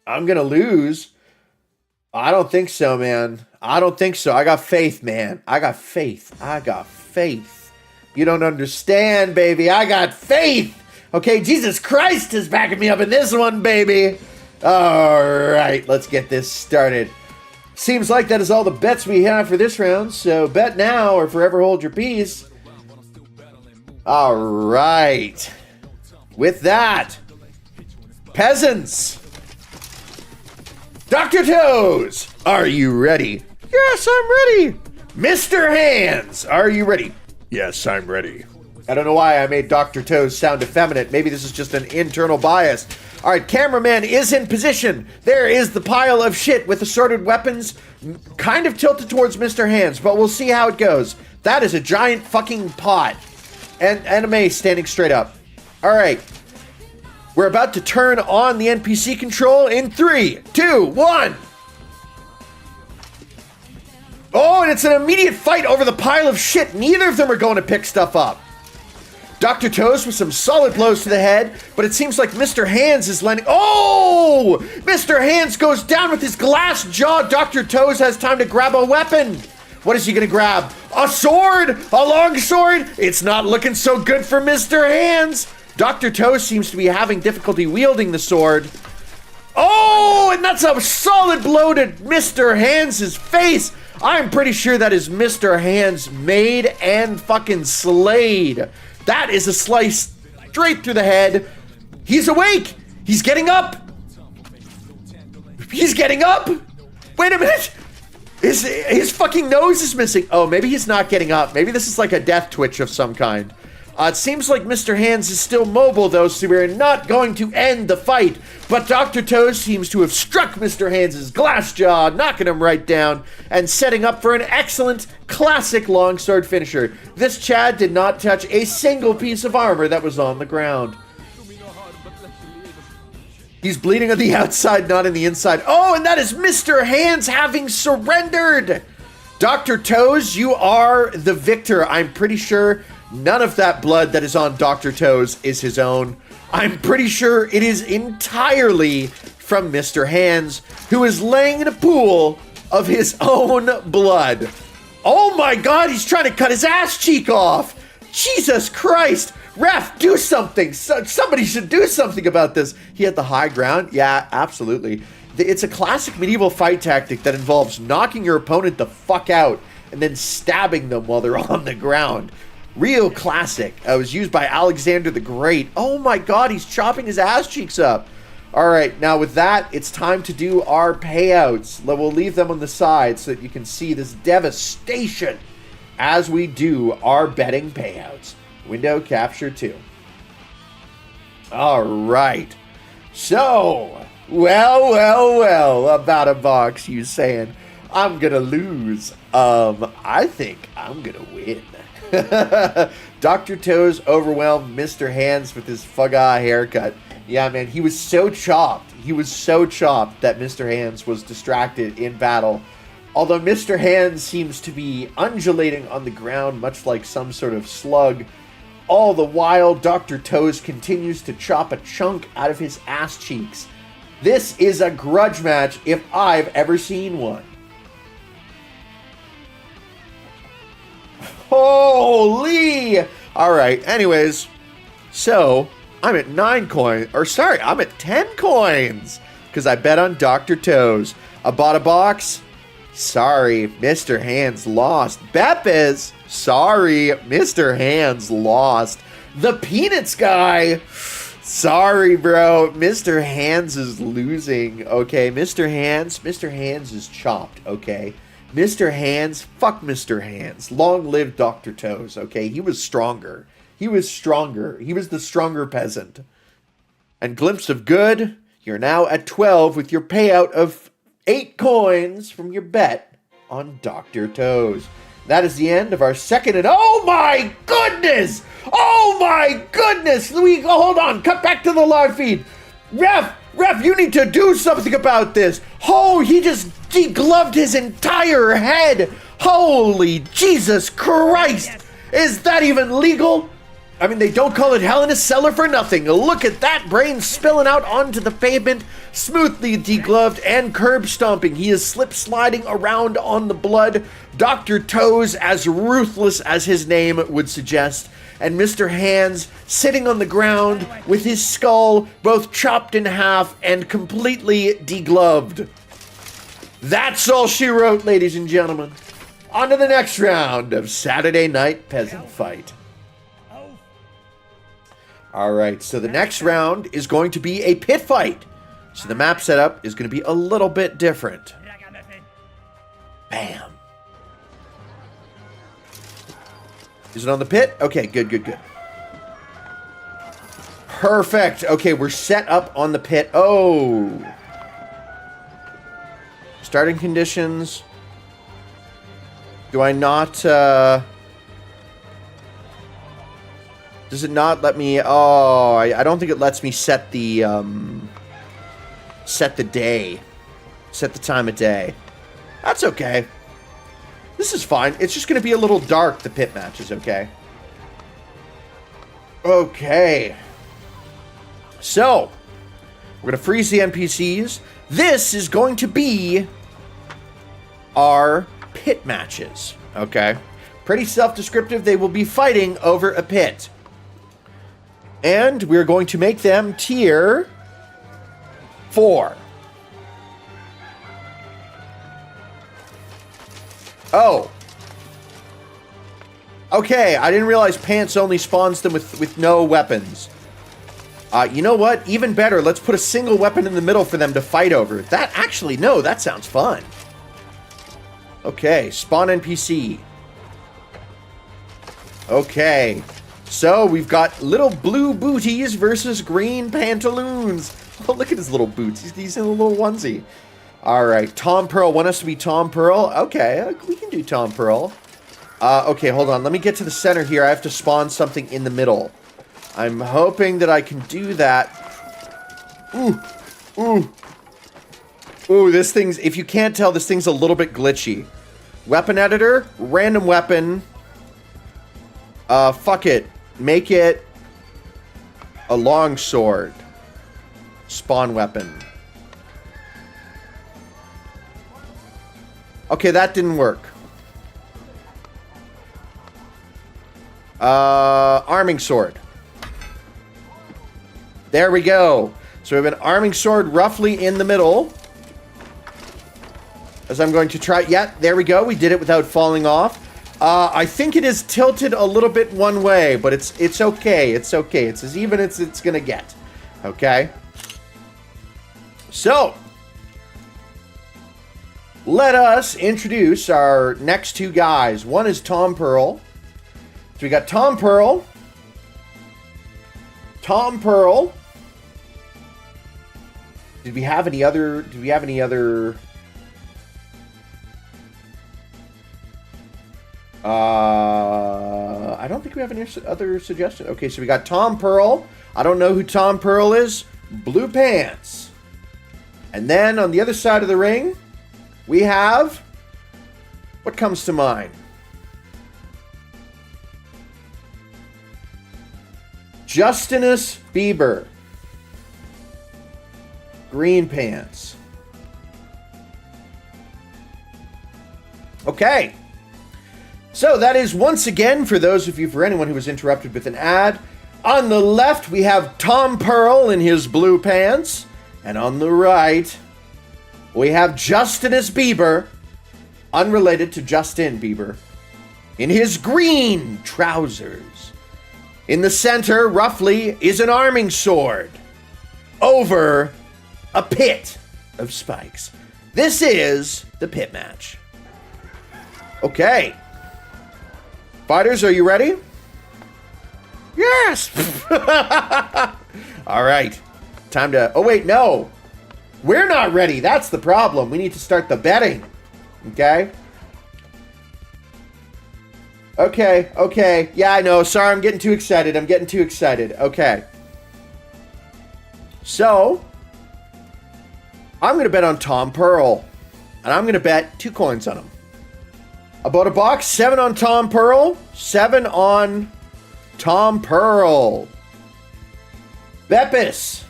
I'm going to lose. I don't think so, man. I don't think so. I got faith, man. I got faith. I got faith. You don't understand, baby. I got faith. Okay, Jesus Christ is backing me up in this one, baby. All right, let's get this started. Seems like that is all the bets we have for this round, so bet now or forever hold your peace. All right. With that, peasants, Dr. Toes, are you ready? Yes, I'm ready. Mr. Hands, are you ready? Yes, I'm ready. I don't know why I made Dr. Toes sound effeminate. Maybe this is just an internal bias. All right, cameraman is in position. There is the pile of shit with assorted weapons, kind of tilted towards Mr. Hands, but we'll see how it goes. That is a giant fucking pot. And anime standing straight up. All right. We're about to turn on the NPC control in 3, 2, 1. Oh, and it's an immediate fight over the pile of shit. Neither of them are going to pick stuff up. Dr. Toes with some solid blows to the head, but it seems like Mr. Hands is landing. Oh! Mr. Hands goes down with his glass jaw. Dr. Toes has time to grab a weapon. What is he going to grab? A sword? A long sword? It's not looking so good for Mr. Hands. Dr. Toes seems to be having difficulty wielding the sword. Oh, and that's a solid blow to Mr. Hands' face. I'm pretty sure that is Mr. Hands made and fucking slayed. That is a slice straight through the head. He's awake. He's getting up. He's getting up. Wait a minute. His fucking nose is missing. Oh, maybe he's not getting up. Maybe this is like a death twitch of some kind. It seems like Mr. Hands is still mobile, though, so we're not going to end the fight. But Dr. Toes seems to have struck Mr. Hands' glass jaw, knocking him right down, and setting up for an excellent, classic longsword finisher. This Chad did not touch a single piece of armor that was on the ground. He's bleeding on the outside, not in the inside. Oh, and that is Mr. Hands having surrendered! Dr. Toes, you are the victor. I'm pretty sure none of that blood that is on Dr. Toes is his own. I'm pretty sure it is entirely from Mr. Hands, who is laying in a pool of his own blood. Oh my god, he's trying to cut his ass cheek off! Jesus Christ! Ref, do something! Somebody should do something about this! He had the high ground? Yeah, absolutely. It's a classic medieval fight tactic that involves knocking your opponent the fuck out and then stabbing them while they're on the ground. Real classic. It was used by Alexander the Great. Oh my god, he's chopping his ass cheeks up. Alright, now with that, it's time to do our payouts. We'll leave them on the side so that you can see this devastation as we do our betting payouts. Window capture 2. Alright. So, well, about a box, you saying, I'm gonna lose. I think I'm gonna win. Dr. Toes overwhelmed Mr. Hands with his fuck-ah haircut. Yeah, man, he was so chopped. He was so chopped that Mr. Hands was distracted in battle. Although Mr. Hands seems to be undulating on the ground, much like some sort of slug. All the while, Dr. Toes continues to chop a chunk out of his ass cheeks. This is a grudge match if I've ever seen one. Holy! Alright, anyways, so I'm at 9 coins, or sorry, I'm at 10 coins, because I bet on Dr. Toes. I bought a box. Sorry, Mr. Hands lost. Beppis, sorry, Mr. Hands lost. The Peanuts guy, Sorry, bro. Mr. Hands is losing. Okay, Mr. Hands is chopped. Okay, Mr. Hands, fuck Mr. Hands. Long live Dr. Toes. Okay, he was stronger. He was the stronger peasant. And Glimpse of Good, you're now at 12 with your payout of 8 coins from your bet on Dr. Toes. That is the end of our second and oh my goodness! Oh my goodness! Louis, hold on, cut back to the live feed. Ref, you need to do something about this. Oh, he just degloved his entire head. Holy Jesus Christ! Is that even legal? I mean, they don't call it Hell in a Cellar for nothing. Look at that brain spilling out onto the pavement, smoothly degloved and curb stomping. He is slip sliding around on the blood. Dr. Toes, as ruthless as his name would suggest, and Mr. Hands sitting on the ground with his skull both chopped in half and completely degloved. That's all she wrote, ladies and gentlemen. On to the next round of Saturday Night Peasant Fight. All right, so the next round is going to be a pit fight. So the map setup is going to be a little bit different. Bam. Is it on the pit? Okay, good. Perfect. Okay, we're set up on the pit. Oh. Starting conditions. Do I not, does it not let me, oh, I don't think it lets me set the day. Set the time of day. That's okay. This is fine. It's just going to be a little dark, the pit matches, okay? Okay. So, we're going to freeze the NPCs. This is going to be our pit matches, okay? Pretty self-descriptive. They will be fighting over a pit. And we're going to make them tier 4. Oh. Okay, I didn't realize Pants only spawns them with no weapons. You know what? Even better, let's put a single weapon in the middle for them to fight over. That actually, no, that sounds fun. Okay, spawn NPC. Okay. So, we've got little blue booties versus green pantaloons. Oh, look at his little boots. He's in a little onesie. Alright, Tom Pearl. Want us to be Tom Pearl? Okay, we can do Tom Pearl. Okay, hold on. Let me get to the center here. I have to spawn something in the middle. I'm hoping that I can do that. Ooh, this thing's... If you can't tell, this thing's a little bit glitchy. Weapon editor, random weapon. Fuck it. Make it a long sword. Spawn weapon. Okay, that didn't work. Arming sword. There we go. So we have an arming sword roughly in the middle. As I'm going to try... Yeah, there we go. We did it without falling off. I think it is tilted a little bit one way, but it's okay. It's okay. It's as even as it's going to get. Okay? So, let us introduce our next two guys. One is Tom Pearl. So we got Tom Pearl. Tom Pearl. Did we have any other... I don't think we have any other suggestions. Okay, so we got Tom Pearl. I don't know who Tom Pearl is. Blue pants. And then on the other side of the ring, we have... What comes to mind? Justinus Bieber. Green pants. Okay. So that is once again, for those of you, for anyone who was interrupted with an ad, on the left we have Tom Pearl in his blue pants, and on the right we have Justinus Bieber, unrelated to Justin Bieber, in his green trousers. In the center, roughly, is an arming sword over a pit of spikes. This is the pit match. Okay. Fighters, are you ready? Yes! All right. Time to... Oh, wait, no. We're not ready. That's the problem. We need to start the betting. Okay? Okay. Yeah, I know. Sorry, I'm getting too excited. Okay. So, I'm going to bet on Tom Pearl. And I'm going to bet 2 coins on him. About a box, 7 on Tom Pearl. 7 on Tom Pearl. Beppis.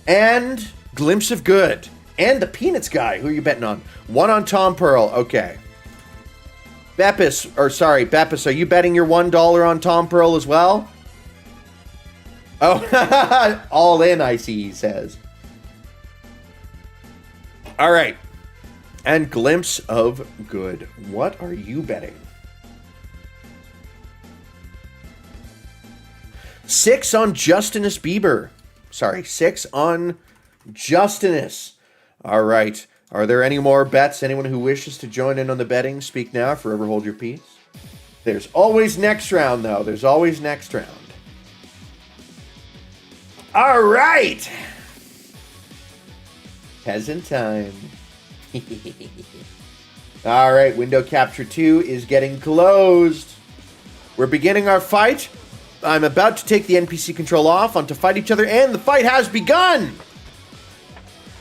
And Glimpse of Good. And the Peanuts guy. Who are you betting on? 1 on Tom Pearl. Okay. Beppis, are you betting your $1 on Tom Pearl as well? Oh, all in, I see, he says. All right. And Glimpse of Good. What are you betting? 6 on Justinus Bieber. 6 on Justinus. All right. Are there any more bets? Anyone who wishes to join in on the betting, speak now. Forever hold your peace. There's always next round, though. There's always next round. All right. Peasant time. All right. Window capture 2 is getting closed. We're beginning our fight. I'm about to take the NPC control off on to fight each other, and the fight has begun.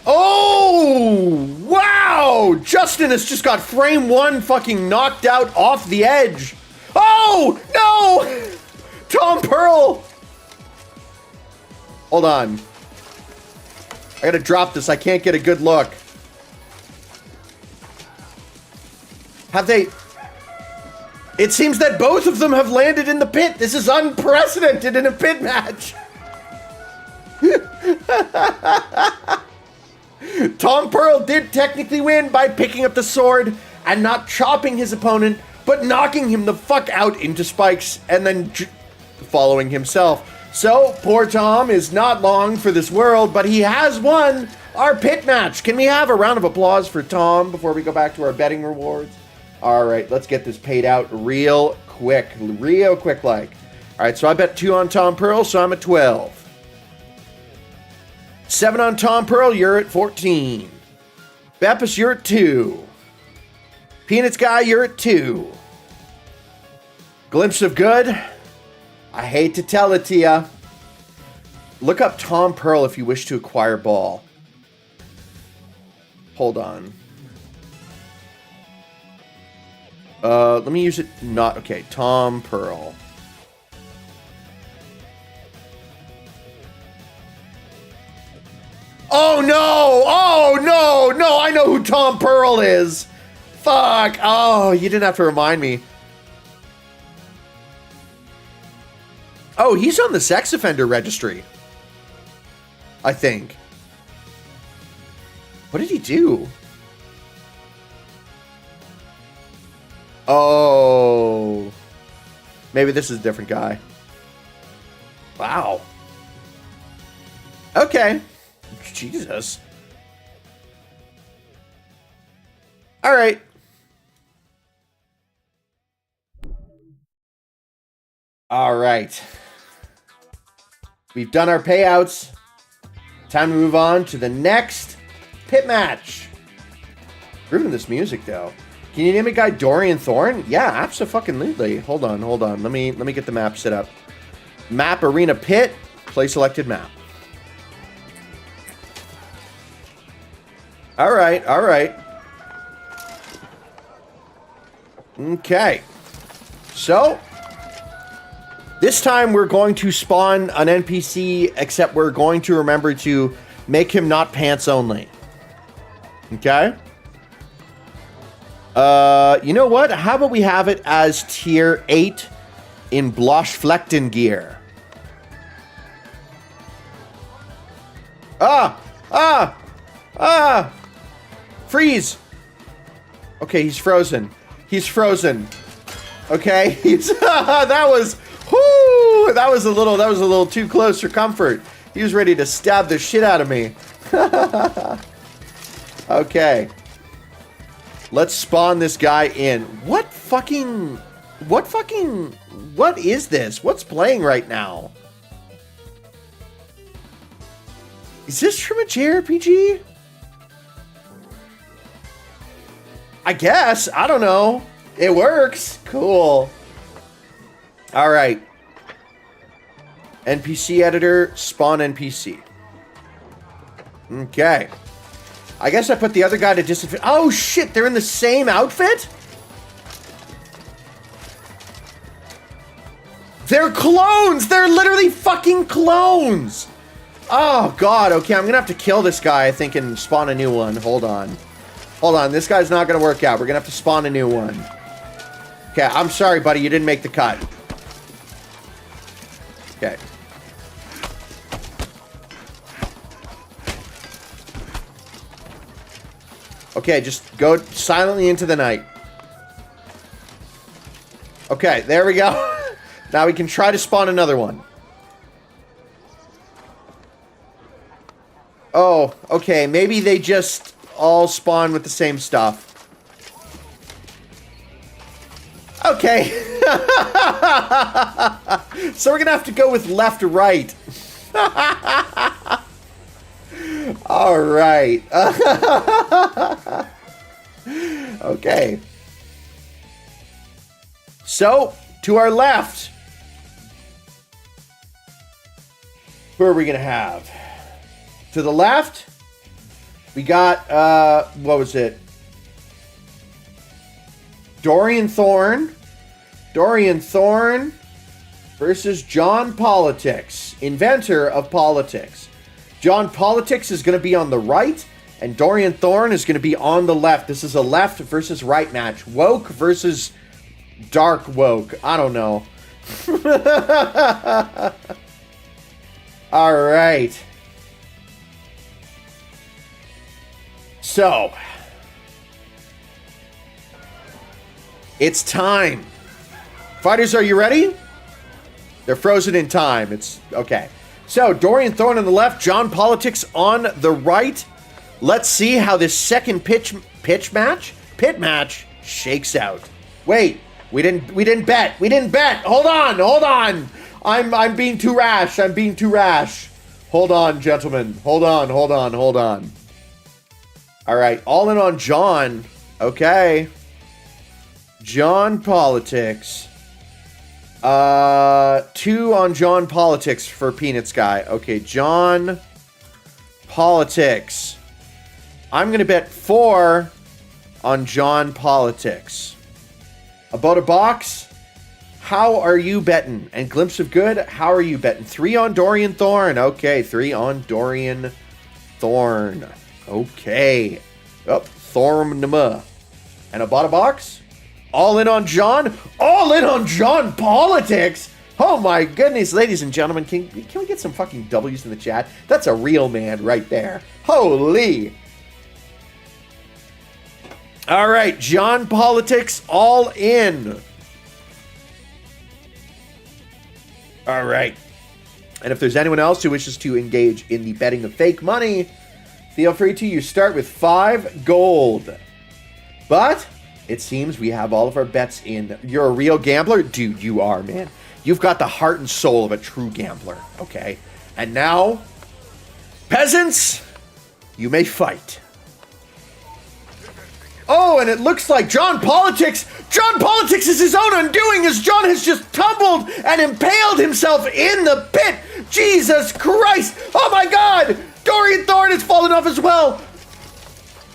Oh, wow! Justin has just got frame 1 fucking knocked out off the edge. Oh, no! Tom Pearl! Hold on. I gotta drop this. I can't get a good look. Have they... It seems that both of them have landed in the pit. This is unprecedented in a pit match. Tom Pearl did technically win by picking up the sword and not chopping his opponent, but knocking him the fuck out into spikes and then following himself. So, poor Tom is not long for this world, but he has won our pit match. Can we have a round of applause for Tom before we go back to our betting rewards? All right, let's get this paid out real quick like. All right, so I bet 2 on Tom Pearl, so I'm at 12. 7 on Tom Pearl, you're at 14. Beppis, you're at 2. Peanuts guy, you're at 2. Glimpse of Good, I hate to tell it to ya. Look up Tom Pearl if you wish to acquire ball. Hold on. Let me use it not... Okay, Tom Pearl. Oh, no! Oh, no! I know who Tom Pearl is! Fuck! Oh, you didn't have to remind me. Oh, he's on the sex offender registry. I think. What did he do? Oh. Maybe this is a different guy. Wow. Okay. Jesus. All right. All right. We've done our payouts. Time to move on to the next pit match. Grooving this music, though. Can you name a guy Dorian Thorne? Yeah, abso-fucking-lutely. Hold on. Let me get the map set up. Map Arena Pit. Play selected map. All right. Okay. So, this time we're going to spawn an NPC, except we're going to remember to make him not pants only. Okay? You know what? How about we have it as tier 8 in Bloschflechten gear? Freeze! Okay, he's frozen. Okay, that was whoo, that was a little too close for comfort. He was ready to stab the shit out of me. Okay. Let's spawn this guy in. What is this? What's playing right now? Is this from a JRPG? I guess. I don't know. It works. Cool. All right. NPC editor, spawn NPC. Okay. I guess I put the other guy to disadvantage. Oh shit, they're in the same outfit? They're clones! They're literally fucking clones! Oh god, okay, I'm gonna have to kill this guy, I think, and spawn a new one. Hold on. Hold on, this guy's not gonna work out. We're gonna have to spawn a new one. Okay, I'm sorry, buddy, you didn't make the cut. Okay. Okay, just go silently into the night. Okay, there we go. Now we can try to spawn another one. Oh, okay, maybe they just all spawn with the same stuff. Okay. So we're gonna have to go with left to right. All right. Okay. So, to our left. Who are we going to have? To the left, we got, what was it? Dorian Thorne. Dorian Thorne versus John Politics, inventor of politics. John Politics is going to be on the right, and Dorian Thorne is going to be on the left. This is a left versus right match. Woke versus dark woke. I don't know. All right. So, it's time. Fighters, are you ready? They're frozen in time. It's okay. So, Dorian Thorne on the left, John Politics on the right. Let's see how this second pit match shakes out. Wait, we didn't bet. Hold on. I'm being too rash. Hold on, gentlemen. Hold on. All right, all in on John. Okay. John Politics. 2 on John Politics for Peanuts guy. Okay, John Politics. I'm going to bet 4 on John Politics. About a box. How are you betting? And Glimpse of Good, how are you betting? 3 on Dorian Thorne. Okay, 3 on Dorian Thorne. Okay. Up, Thornema. And about a box. All in on John? All in on John Politics? Oh my goodness, ladies and gentlemen, can we get some fucking W's in the chat? That's a real man right there. Holy. All right, John Politics, all in. All right. And if there's anyone else who wishes to engage in the betting of fake money, feel free to. You start with 5 gold. But it seems we have all of our bets in. You're a real gambler? Dude, you are, man. You've got the heart and soul of a true gambler, okay? And now, peasants, you may fight. Oh, and it looks like John Politics is his own undoing as John has just tumbled and impaled himself in the pit. Jesus Christ. Oh my God. Dorian Thorne has fallen off as well.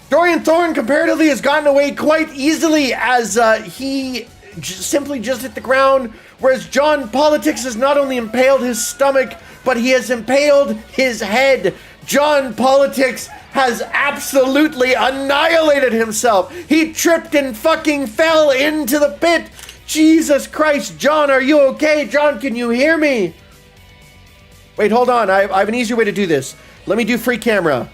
Dorian Thorne comparatively has gotten away quite easily as he simply just hit the ground, whereas John Politics has not only impaled his stomach, but he has impaled his head. John Politics has absolutely annihilated himself. He tripped and fucking fell into the pit. Jesus Christ, John, are you okay? John, can you hear me? Wait, hold on. I have an easier way to do this. Let me do free camera.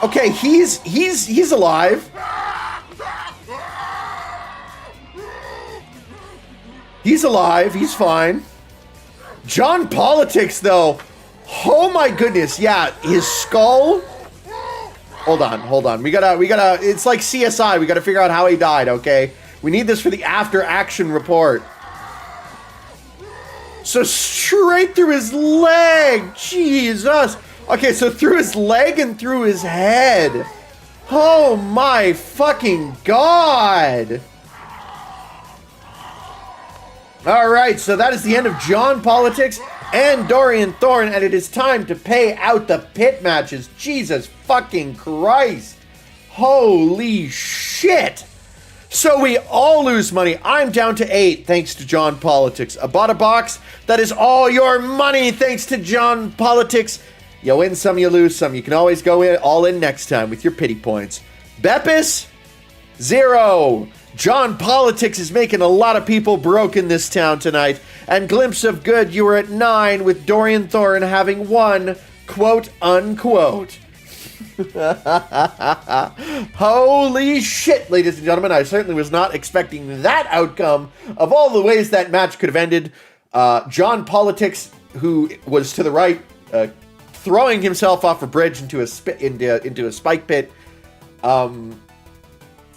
Okay, he's alive. He's alive. He's fine. John Politics, though. Oh my goodness. Yeah, his skull. Hold on. We gotta. It's like CSI. We gotta figure out how he died. Okay. We need this for the after action report. So straight through his leg. Jesus. Okay, so through his leg and through his head. Oh my fucking God. All right, so that is the end of John Politics and Dorian Thorne, and it is time to pay out the pit matches. Jesus fucking Christ. Holy shit. So we all lose money. I'm down to 8 thanks to John Politics. I bought a box. That is all your money thanks to John Politics. You win some, you lose some. You can always go in all in next time with your pity points. Beppis, 0. John Politics is making a lot of people broke in this town tonight. And Glimpse of Good, you were at 9 with Dorian Thorne having 1, quote unquote. Holy shit, ladies and gentlemen. I certainly was not expecting that outcome of all the ways that match could have ended. John Politics, who was to the right, throwing himself off a bridge into a spike pit.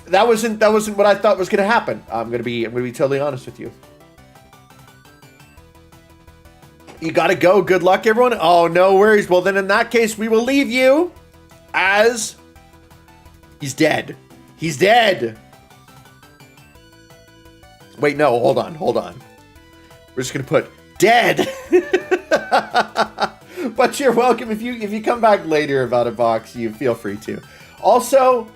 That wasn't what I thought was going to happen. I'm going to be totally honest with you. You got to go. Good luck, everyone. Oh, no worries. Well, then in that case, we will leave you as he's dead. He's dead. Wait, no, hold on. We're just going to put dead. But you're welcome. If you come back later about a box, you feel free to. Also,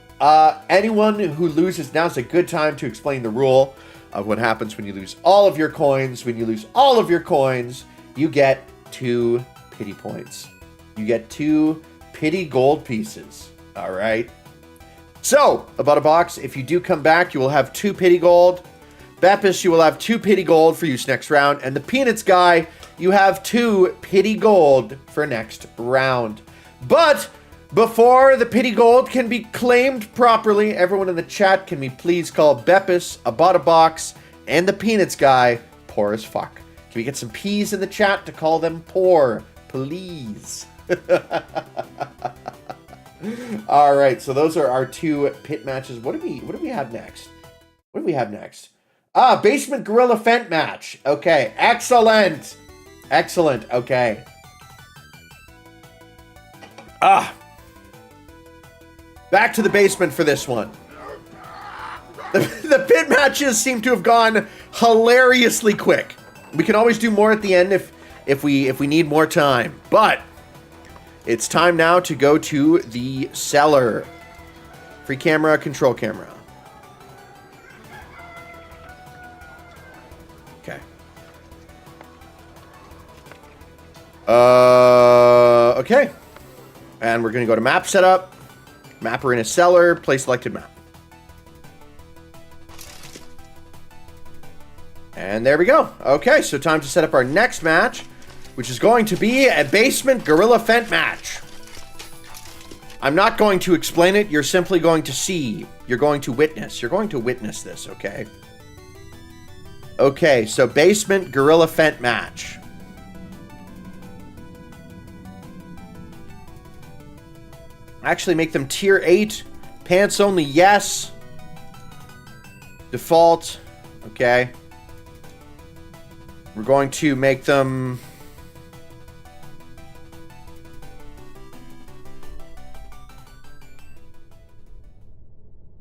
anyone who loses, now's a good time to explain the rule of what happens when you lose all of your coins. When you lose all of your coins, you get 2 pity points. You get 2 pity gold pieces. All right. So, about a box, if you do come back, you will have 2 pity gold. Beppis, you will have 2 pity gold for use next round. And the Peanuts guy, you have 2 pity gold for next round. But before the pity gold can be claimed properly, everyone in the chat, can we please call Beppis, About a Box, and the Peanuts guy poor as fuck? Can we get some P's in the chat to call them poor, please? All right, so those are our 2 pit matches. What do we have next? What do we have next? Basement Gorilla Fent match. Okay, excellent. Excellent, okay. Back to the basement for this one. The pit matches seem to have gone hilariously quick. We can always do more at the end if we need more time. But it's time now to go to the cellar. Free camera, control camera. Okay. Okay. And we're going to go to map setup. Mapper in a cellar. Play selected map. And there we go. Okay, so time to set up our next match, which is going to be a basement Gorilla Fent match. I'm not going to explain it. You're simply going to see. You're going to witness. You're going to witness this, okay? Okay, so basement Gorilla Fent match. Actually, make them tier 8. Pants only, yes. Default, okay. We're going to make them...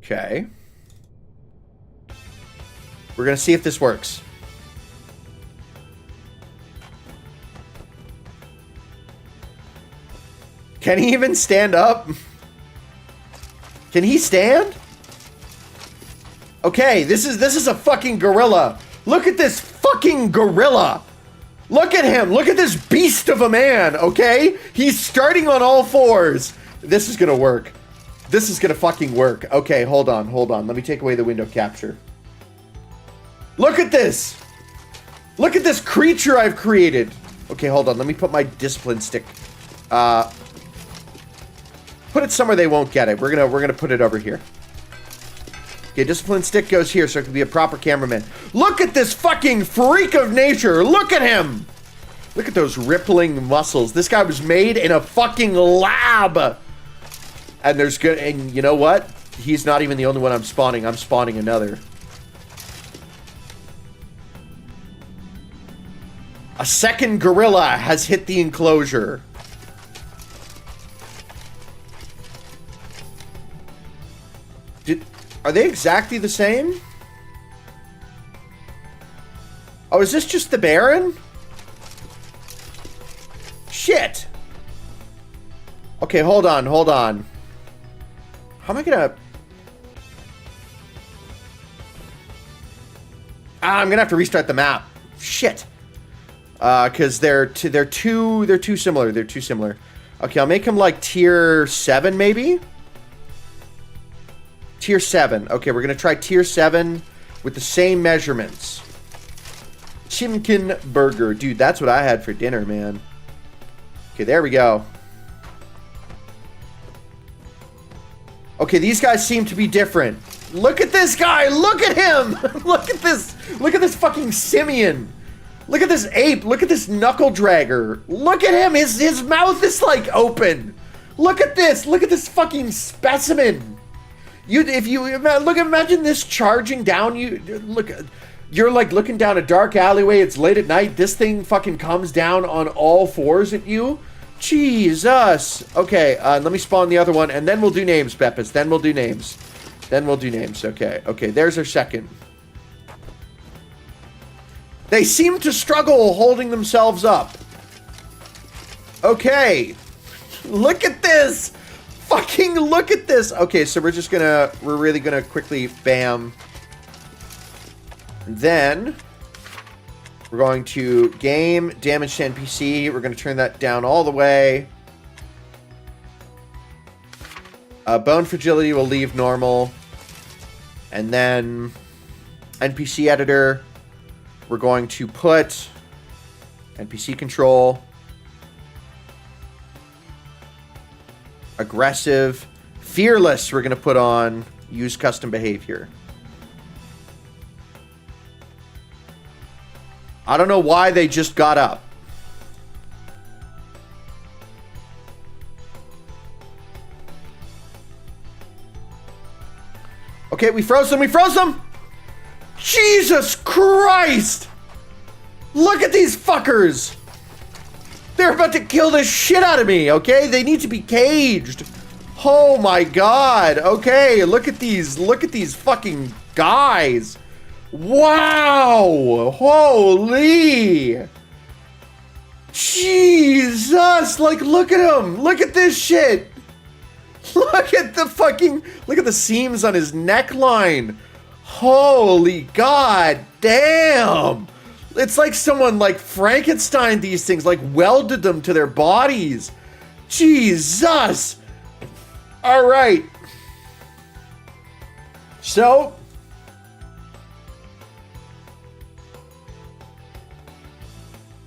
Okay. We're going to see if this works. Can he even stand up? Can he stand? Okay, this is a fucking gorilla. Look at this fucking gorilla. Look at him. Look at this beast of a man, okay? He's starting on all 4s. This is gonna work. This is gonna fucking work. Okay, hold on. Let me take away the window capture. Look at this. Look at this creature I've created. Okay, hold on. Let me put my discipline stick. Put it somewhere they won't get it. We're gonna put it over here. Okay, discipline stick goes here so it can be a proper cameraman. Look at this fucking freak of nature. Look at him. Look at those rippling muscles. This guy was made in a fucking lab. And there's good, and you know what? He's not even the only one I'm spawning. I'm spawning another. A second gorilla has hit the enclosure. Are they exactly the same? Oh, is this just the Baron? Shit. Okay, hold on, hold on. How am I gonna... I'm gonna have to restart the map. Shit. Because they're too similar. They're too similar. Okay, I'll make him like tier 7 maybe? Tier 7. Okay, we're gonna try tier 7 with the same measurements. Chimkin burger. Dude, that's what I had for dinner, man. Okay, there we go. Okay, these guys seem to be different. Look at this guy! Look at him! Look at this! Look at this fucking simian! Look at this ape! Look at this knuckle dragger! Look at him! His mouth is like open! Look at this! Look at this fucking specimen! Imagine this charging down you. Look, you're like looking down a dark alleyway. It's late at night. This thing fucking comes down on all fours at you. Jesus. Okay, let me spawn the other one, and then we'll do names, Beppis. Then we'll do names. Then we'll do names. Okay, okay. There's our second. They seem to struggle holding themselves up. Okay. Look at this. Fucking look at this. Okay, so we're really gonna quickly bam. And then we're going to game damage to NPC. We're gonna turn that down all the way. Bone fragility will leave normal. And then NPC editor, we're going to put NPC control. Aggressive. Fearless, we're going to put on use custom behavior. I don't know why they just got up. Okay, we froze them. We froze them. Jesus Christ. Look at these fuckers. They're about to kill the shit out of me, okay? They need to be caged. Oh my god. Okay, look at these fucking guys. Wow. Holy. Jesus. Like, look at him. Look at this shit. Look at the seams on his neckline. Holy god damn. It's like someone like Frankenstein these things, like welded them to their bodies. Jesus. All right. So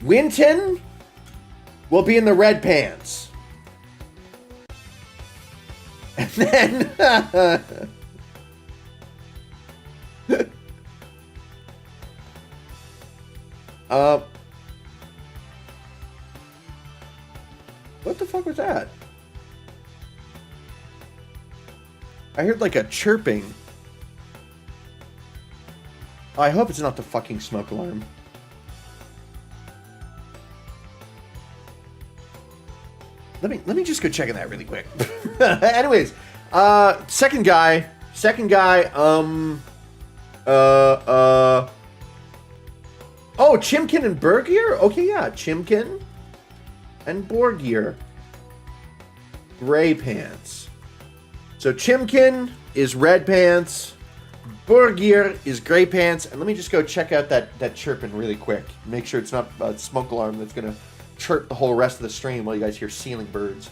Winton will be in the red pants. And then what the fuck was that? I heard like a chirping. Oh, I hope it's not the fucking smoke alarm. Let me just go check on that really quick. Anyways, second guy, oh, Chimkin and Borgir? Okay, yeah, Chimkin and Borgir. Gray pants. So Chimkin is red pants, Borgir is gray pants, and let me just go check out that chirping really quick. Make sure it's not a smoke alarm that's gonna chirp the whole rest of the stream while you guys hear ceiling birds.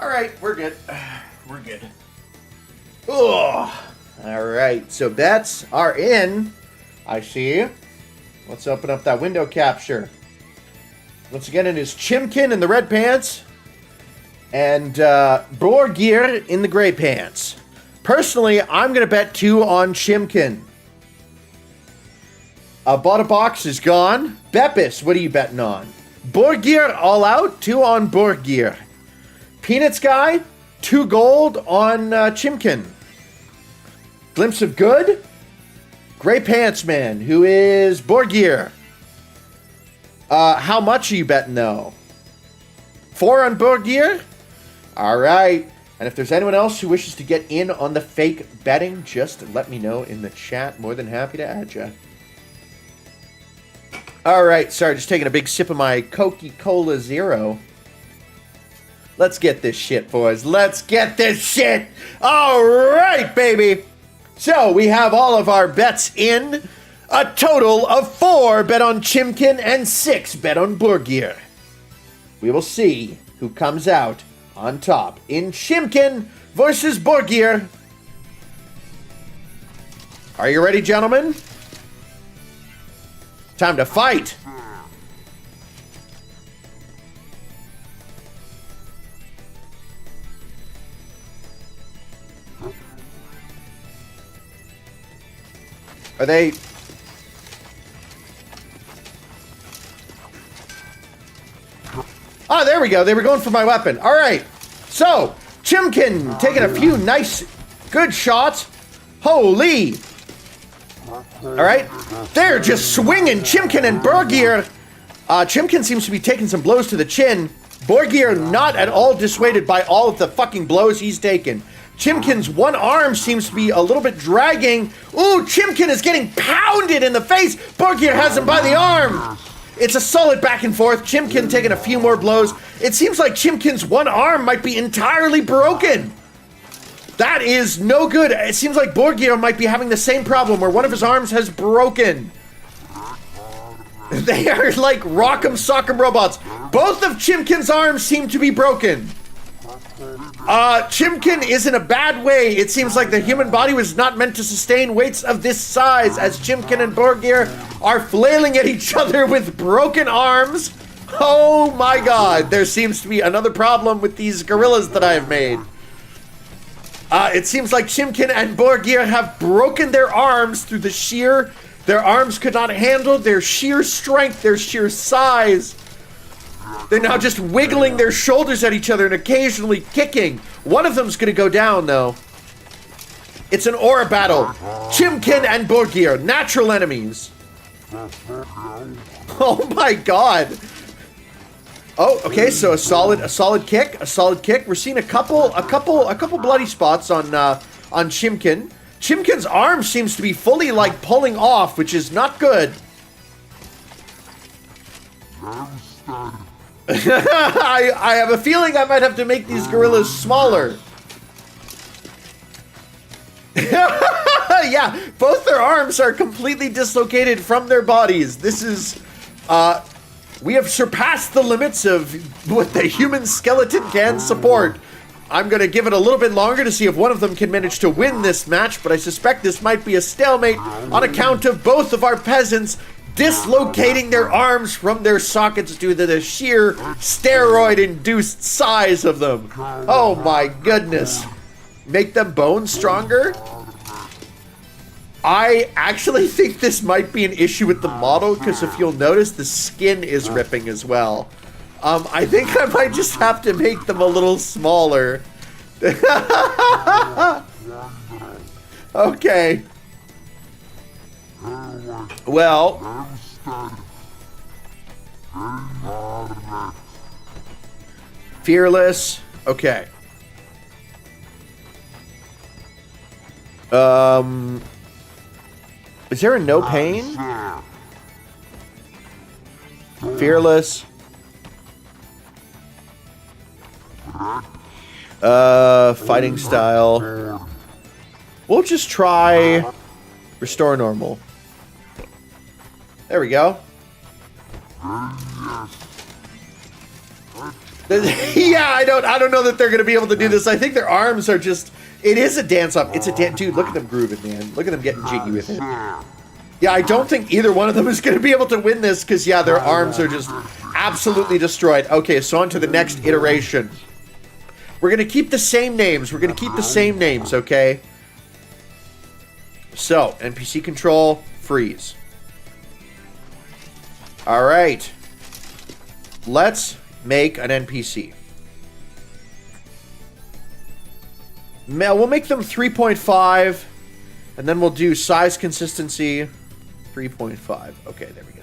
Alright, we're good. We're good. Oh, alright, so bets are in. I see. Let's open up that window capture. Once again, it is Chimkin in the red pants and Borgir in the gray pants. Personally, I'm going to bet 2 on Chimkin. Bought a box is gone. Beppis, what are you betting on? Borgir all out, 2 on Borgir. Peanuts guy, 2 gold on Chimkin. Glimpse of good. Gray pants man, who is Borgir. How much are you betting though? 4 on Borgir? Alright. And if there's anyone else who wishes to get in on the fake betting, just let me know in the chat. More than happy to add ya. Alright, sorry, just taking a big sip of my Coca-Cola Zero. Let's get this shit, boys. Let's get this shit! Alright, baby! So, we have all of our bets in. A total of 4 bet on Chimkin and 6 bet on Borgir. We will see who comes out on top in Chimkin versus Borgir. Are you ready, gentlemen? Time to fight! Are they... Ah, there we go. They were going for my weapon. All right. So, Chimkin taking a few nice, good shots. Holy. All right. They're just swinging. Chimkin and Borgir. Chimkin seems to be taking some blows to the chin. Borgir not at all dissuaded by all of the fucking blows he's taken. Chimkin's one arm seems to be a little bit dragging. Ooh, Chimkin is getting pounded in the face. Borgir has him by the arm. It's a solid back and forth. Chimkin taking a few more blows. It seems like Chimkin's one arm might be entirely broken. That is no good. It seems like Borgir might be having the same problem where one of his arms has broken. They are like rock'em sock'em robots. Both of Chimkin's arms seem to be broken. Chimkin is in a bad way. It seems like the human body was not meant to sustain weights of this size as Chimkin and Borgir are flailing at each other with broken arms. Oh my god, there seems to be another problem with these gorillas that I have made. It seems like Chimkin and Borgir have broken their arms through the sheer... Their arms could not handle their sheer strength, their sheer size. They're now just wiggling their shoulders at each other and occasionally kicking. One of them's gonna go down, though. It's an aura battle. Chimkin and Borgir, natural enemies. Oh my god. Oh, okay, so a solid kick. We're seeing a couple bloody spots on Chimkin. Chimkin's arm seems to be fully, like, pulling off, which is not good. I have a feeling I might have to make these gorillas smaller. Yeah, both their arms are completely dislocated from their bodies. This is, we have surpassed the limits of what the human skeleton can support. I'm going to give it a little bit longer to see if one of them can manage to win this match, but I suspect this might be a stalemate on account of both of our peasants dislocating their arms from their sockets due to the sheer steroid-induced size of them. Oh my goodness. Make them bone stronger? I actually think this might be an issue with the model, because if you'll notice, the skin is ripping as well. I think I might just have to make them a little smaller. Okay. Well. Fearless. Okay. Is there a no pain? Fearless. Fighting style. We'll just try restore normal. There we go. Yeah, I don't know that they're gonna be able to do this. I think their arms are just. It is a dance off. It's a dance. Dude, look at them grooving, man. Look at them getting jiggy with it. Yeah, I don't think either one of them is gonna be able to win this because yeah, their arms are just absolutely destroyed. Okay, so on to the next iteration. We're gonna keep the same names. We're gonna keep the same names, okay? So, NPC control, freeze. Alright. Let's make an NPC. We'll make them 3.5, and then we'll do size consistency 3.5. Okay, there we go.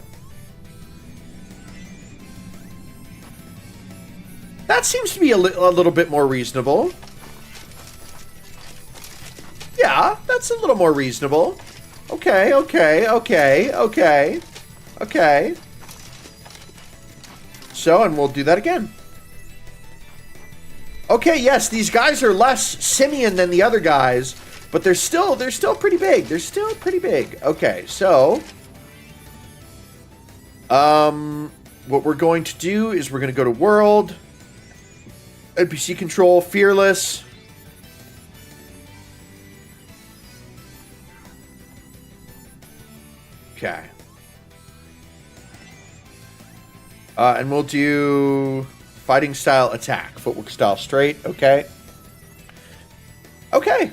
That seems to be a little bit more reasonable. Yeah, that's a little more reasonable. Okay, okay, okay, okay, okay. So, and we'll do that again. Okay, yes, these guys are less simian than the other guys, but they're still pretty big. They're still pretty big. Okay, so what we're going to do is we're going to go to world, NPC control, fearless. Okay. And we'll do fighting style attack, footwork style straight, okay. Okay.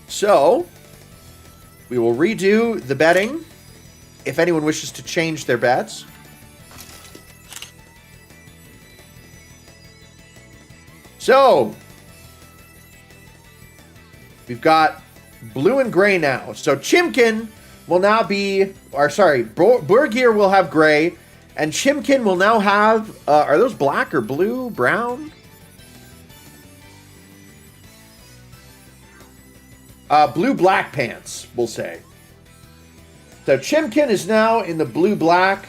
So, we will redo the betting if anyone wishes to change their bets. So, we've got blue and gray now. So, Chimkin will now be, or sorry, Borgir will have gray, and Chimkin will now have, are those black or blue, brown? Blue-black pants, we'll say. So Chimkin is now in the blue-black,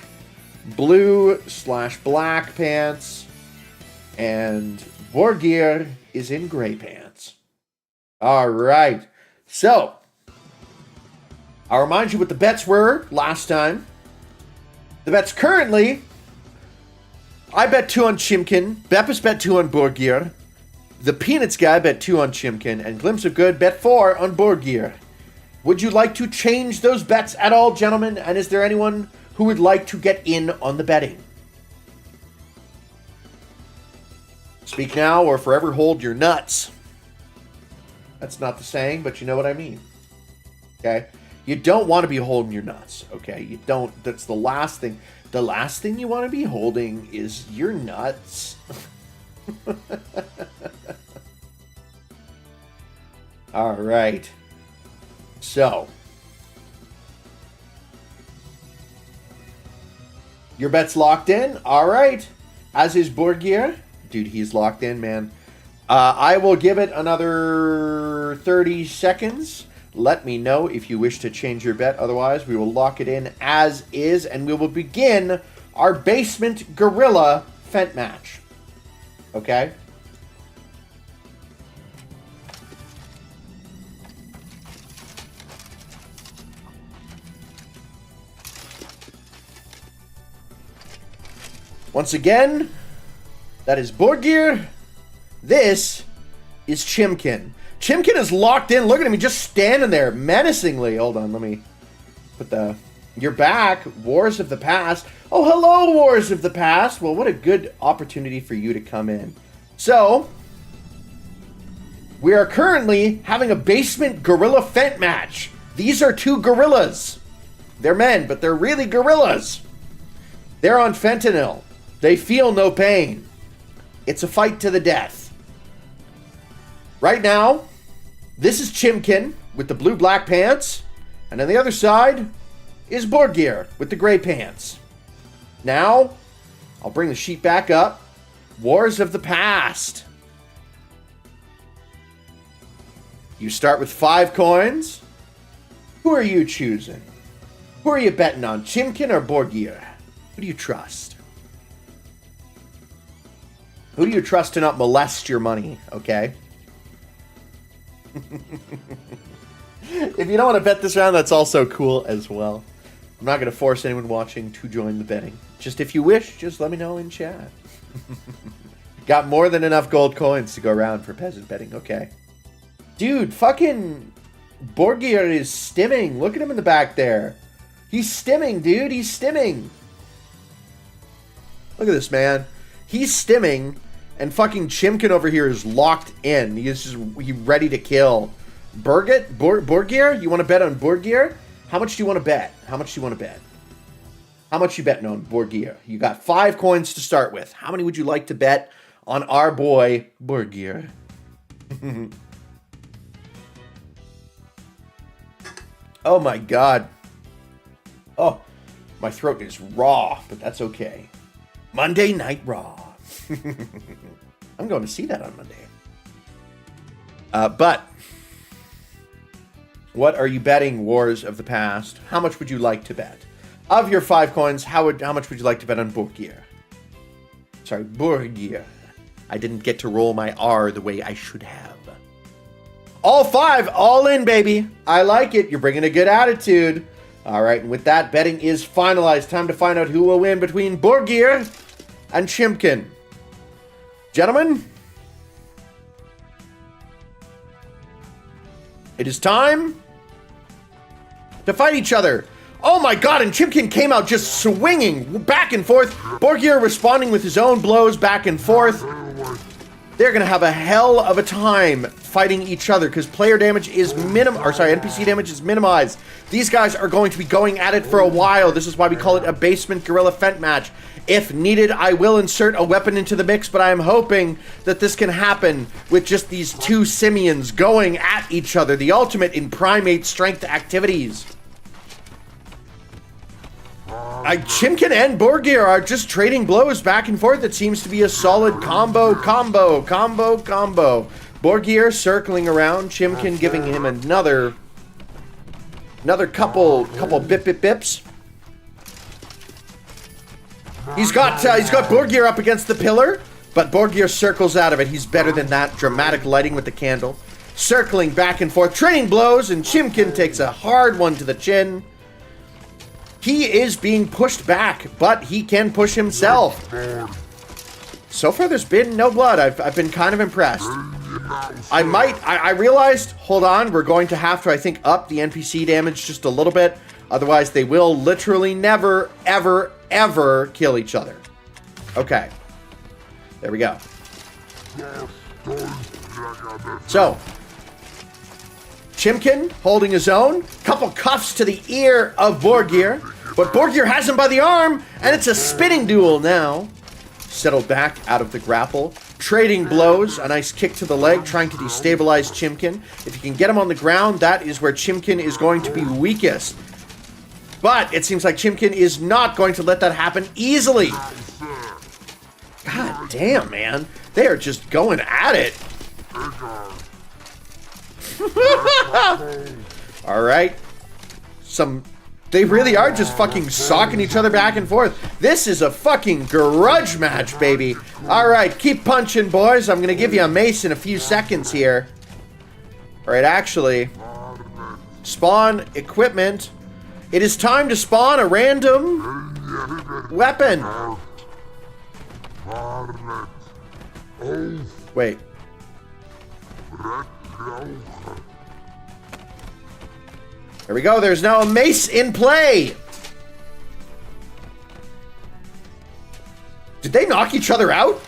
blue/black pants, and Borgir is in gray pants. All right. So, I'll remind you what the bets were last time. The bets currently, I bet 2 on Chimkin, Beppis bet 2 on Borgir, the Peanuts guy bet 2 on Chimkin, and Glimpse of Good bet 4 on Borgir. Would you like to change those bets at all, gentlemen? And is there anyone who would like to get in on the betting? Speak now or forever hold your nuts. That's not the saying, but you know what I mean. Okay? You don't want to be holding your nuts, okay? You don't. That's the last thing. The last thing you want to be holding is your nuts. All right. So, your bet's locked in. All right. As is Borgir. Dude, he's locked in, man. I will give it another 30 seconds. Let me know if you wish to change your bet. Otherwise, we will lock it in as is, and we will begin our basement gorilla Fent match. Okay? Once again, that is Borgir. This is Chimkin. Chimkin is locked in. Look at him. He's just standing there menacingly. Hold on. Let me put the... You're back. Wars of the Past. Oh, hello, Wars of the Past. Well, what a good opportunity for you to come in. So, we are currently having a basement gorilla Fent match. These are 2 gorillas. They're men, but they're really gorillas. They're on fentanyl. They feel no pain. It's a fight to the death. Right now, this is Chimkin with the blue-black pants, and on the other side is Borgir with the gray pants. Now, I'll bring the sheet back up. Wars of the Past. You start with 5 coins. Who are you choosing? Who are you betting on, Chimkin or Borgir? Who do you trust? Who do you trust to not molest your money, okay? If you don't want to bet this round, that's also cool as well. I'm not going to force anyone watching to join the betting. Just if you wish, just let me know in chat. Got more than enough gold coins to go around for peasant betting. Okay. Dude, fucking Borgir is stimming. Look at him in the back there. He's stimming, dude. He's stimming. Look at this, man. He's stimming, and fucking Chimkin over here is locked in. He's ready to kill. Borgir? You want to bet on Borgir? How much do you want to bet? How much do you want to bet? How much you betting on Borgir? You got 5 coins to start with. How many would you like to bet on our boy Borgir? Oh my god. Oh, my throat is raw, but that's okay. Monday Night Raw. I'm going to see that on Monday. But what are you betting, Wars of the Past? How much would you like to bet? Of your 5 coins, how much would you like to bet on Borgir? Sorry, Borgir. I didn't get to roll my R the way I should have. All 5, all in, baby. I like it. You're bringing a good attitude. All right, and with that, betting is finalized. Time to find out who will win between Borgir and Chimkin. Gentlemen, it is time to fight each other. Oh my god, and Chimkin came out just swinging back and forth. Borgir responding with his own blows back and forth. They're going to have a hell of a time fighting each other because player damage is NPC damage is minimized. These guys are going to be going at it for a while. This is why we call it a basement guerrilla fent match. If needed, I will insert a weapon into the mix, but I am hoping that this can happen with just these 2 simians going at each other. The ultimate in primate strength activities. Chimkin and Borgir are just trading blows back and forth. It seems to be a solid combo. Borgir circling around, Chimkin giving him another couple bips. He's got Borgir up against the pillar, but Borgir circles out of it. He's better than that. Dramatic lighting with the candle. Circling back and forth, trading blows, and Chimkin takes a hard one to the chin. He is being pushed back, but he can push himself. So far, there's been no blood. I've been kind of impressed. I realized, hold on, we're going to have to, I think, up the NPC damage just a little bit. Otherwise, they will literally never, ever, ever kill each other. Okay. There we go. So, Chimkin holding his own. Couple cuffs to the ear of Borgir. But Borgir has him by the arm, and it's a spinning duel now. Settled back out of the grapple. Trading blows. A nice kick to the leg, trying to destabilize Chimkin. If you can get him on the ground, that is where Chimkin is going to be weakest. But it seems like Chimkin is not going to let that happen easily. God damn, man. They are just going at it. Alright. They really are just fucking socking each other back and forth. This is a fucking grudge match, baby. Alright, keep punching, boys. I'm gonna give you a mace in a few seconds here. Alright, actually. Spawn equipment. It is time to spawn a random weapon. Wait. There we go. There's now a mace in play. Did they knock each other out?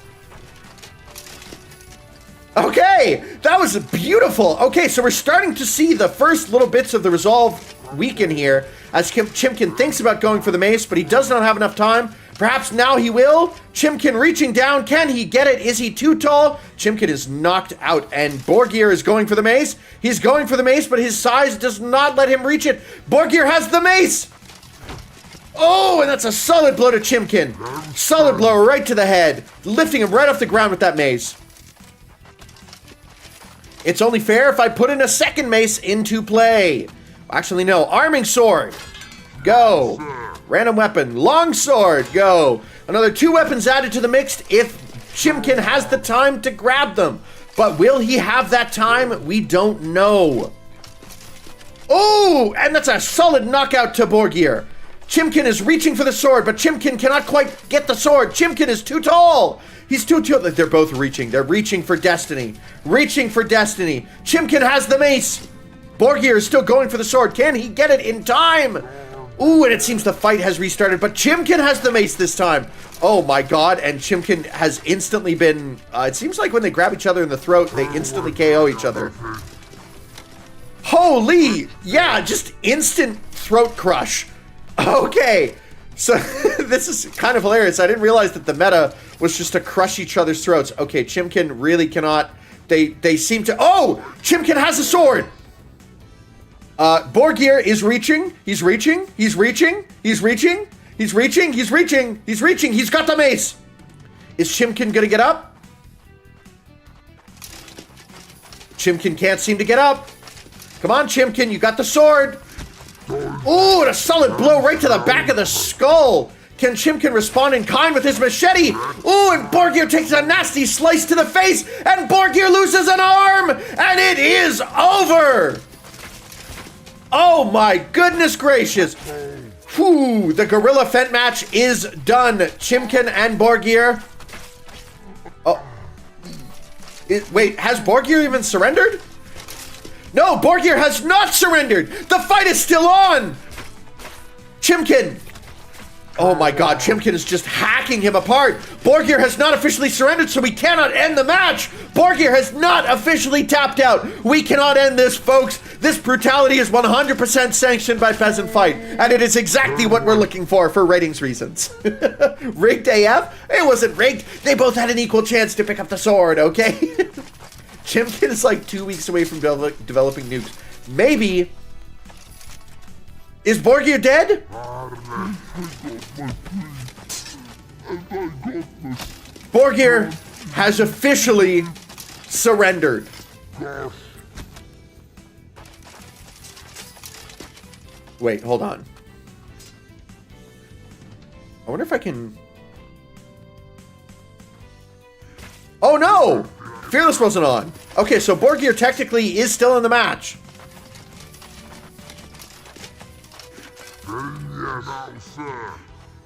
Okay, that was beautiful. Okay, so we're starting to see the first little bits of the resolve weaken here as Chimkin thinks about going for the mace, but he does not have enough time. Perhaps now he will. Chimkin reaching down. Can he get it? Is he too tall? Chimkin is knocked out, and Borgir is going for the mace. He's going for the mace, but his size does not let him reach it. Borgir has the mace. Oh, and that's a solid blow to Chimkin. Solid blow right to the head, lifting him right off the ground with that mace. It's only fair if I put in a second mace into play. Actually, no. Arming sword. Go. Random weapon. Long sword. Go. Another 2 weapons added to the mix if Chimkin has the time to grab them. But will he have that time? We don't know. Oh, and that's a solid knockout to Borgir. Chimkin is reaching for the sword, but Chimkin cannot quite get the sword. Chimkin is too tall. He's too. They're both reaching. They're reaching for destiny. Reaching for destiny. Chimkin has the mace. Borgir is still going for the sword. Can he get it in time? Ooh, and it seems the fight has restarted, but Chimkin has the mace this time. Oh my god, and Chimkin has instantly been... it seems like when they grab each other in the throat, they instantly KO each other. Holy! Yeah, just instant throat crush. Okay, so this is kind of hilarious. I didn't realize that the meta was just to crush each other's throats. Okay, Chimkin really cannot... They seem to... Oh! Chimkin has a sword! Borgir is reaching. He's reaching. He's reaching. He's reaching. He's reaching. He's reaching. He's reaching. He's got the mace. Is Chimkin gonna get up? Chimkin can't seem to get up. Come on, Chimkin. You got the sword. Ooh, and a solid blow right to the back of the skull. Can Chimkin respond in kind with his machete? Ooh, and Borgir takes a nasty slice to the face, and Borgir loses an arm, and it is over. Oh my goodness gracious. Whew, the Gorilla Fent match is done. Chimkin and Borgir. Oh. Wait, has Borgir even surrendered? No, Borgir has not surrendered. The fight is still on. Chimkin. Oh my god, Chimkin is just hacking him apart. Borgir has not officially surrendered, so we cannot end the match. Borgir has not officially tapped out. We cannot end this, folks. This brutality is 100% sanctioned by Peasant Fight, and it is exactly what we're looking for ratings reasons. Rigged AF? It wasn't rigged. They both had an equal chance to pick up the sword, okay? Chimkin is like 2 weeks away from developing nukes. Maybe... Is Borgir dead? Borgir has officially surrendered. Wait, hold on. I wonder if I can... Oh no! Fearless wasn't on. Okay, so Borgir technically is still in the match.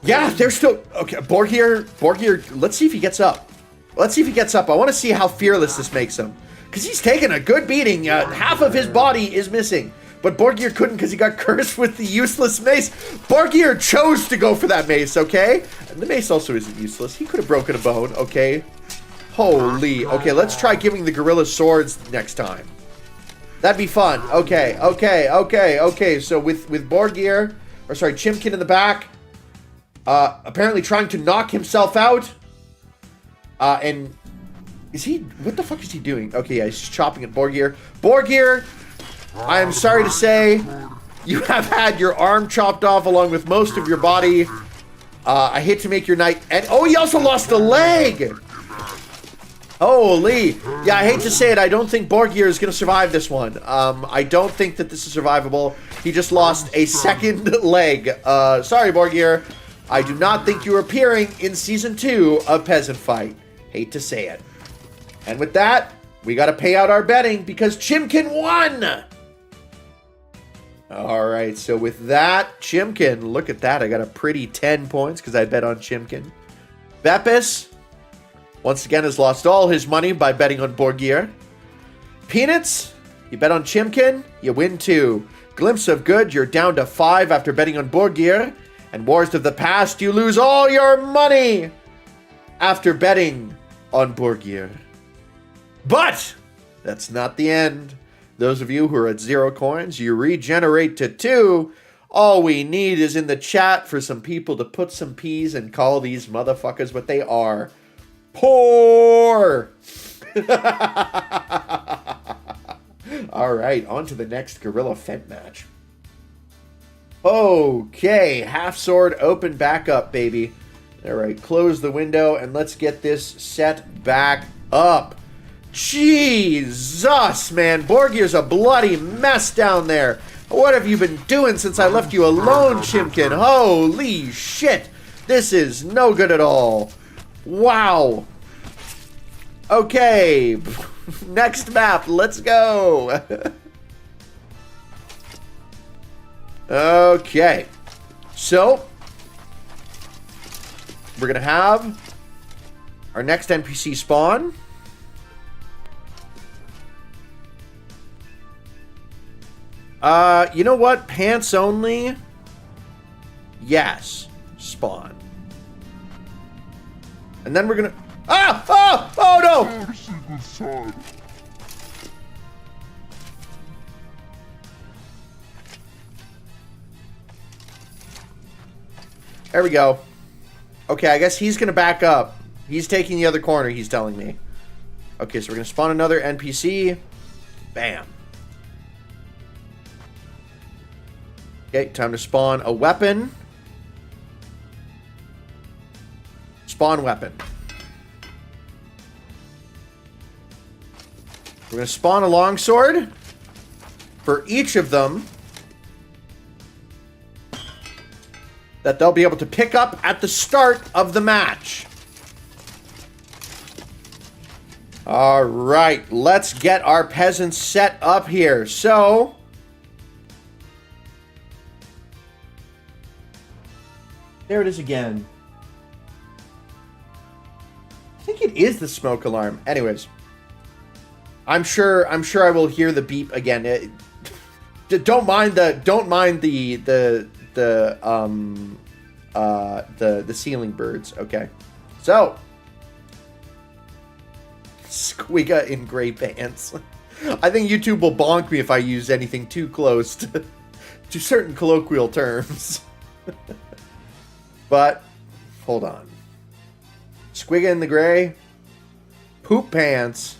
Yeah, they're still... Okay, Borgir, let's see if he gets up. Let's see if he gets up. I want to see how fearless this makes him. Because he's taken a good beating. Half of his body is missing. But Borgir couldn't because he got cursed with the useless mace. Borgir chose to go for that mace, okay? And the mace also isn't useless. He could have broken a bone, okay? Holy. Okay, let's try giving the gorilla swords next time. That'd be fun. Okay. So with Borgir... Or sorry, Chimkin in the back. Apparently trying to knock himself out. And is he... What the fuck is he doing? Okay, yeah, he's just chopping at Borgir. Borgir, I am sorry to say, you have had your arm chopped off along with most of your body. I hate to make your night... And oh, he also lost a leg! Holy. Yeah, I hate to say it. I don't think Borgir is going to survive this one. I don't think that this is survivable. He just lost a second leg. Sorry, Borgir. I do not think you're appearing in Season 2 of Peasant Fight. Hate to say it. And with that, we got to pay out our betting because Chimkin won! Alright, so with that, Chimkin, look at that. I got a pretty 10 points because I bet on Chimkin. Bepis, once again, has lost all his money by betting on Borgir. Peanuts, you bet on Chimkin, you win 2. Glimpse of Good, you're down to 5 after betting on Borgir. And Wars of the Past, you lose all your money after betting on Borgir. But that's not the end. Those of you who are at 0 coins, you regenerate to 2. All we need is in the chat for some people to put some P's and call these motherfuckers what they are. Poor! Alright, on to the next Gorilla Fent match. Okay, half sword open back up, baby. Alright, close the window and let's get this set back up. Jesus, man. Borgir's a bloody mess down there. What have you been doing since I left you alone, Chimkin? Holy shit. This is no good at all. Wow. Okay. Next map. Let's go. Okay. So, we're going to have Our next NPC spawn. You know what? Pants only. Yes. Spawn. And then we're gonna... Ah! Oh! Oh no! There we go. Okay, I guess he's gonna back up. He's taking the other corner, he's telling me. Okay, so we're gonna spawn another NPC. Bam. Okay, time to spawn a weapon. Spawn weapon. We're going to spawn a longsword for each of them that they'll be able to pick up at the start of the match. All right, let's get our peasants set up here. So, there it is again. I think it is the smoke alarm. Anyways, I'm sure I will hear the beep again. Don't mind the ceiling birds. Okay, so Squigga in gray pants. I think YouTube will bonk me if I use anything too close to certain colloquial terms. But hold on. Squigga in the gray. Poop pants.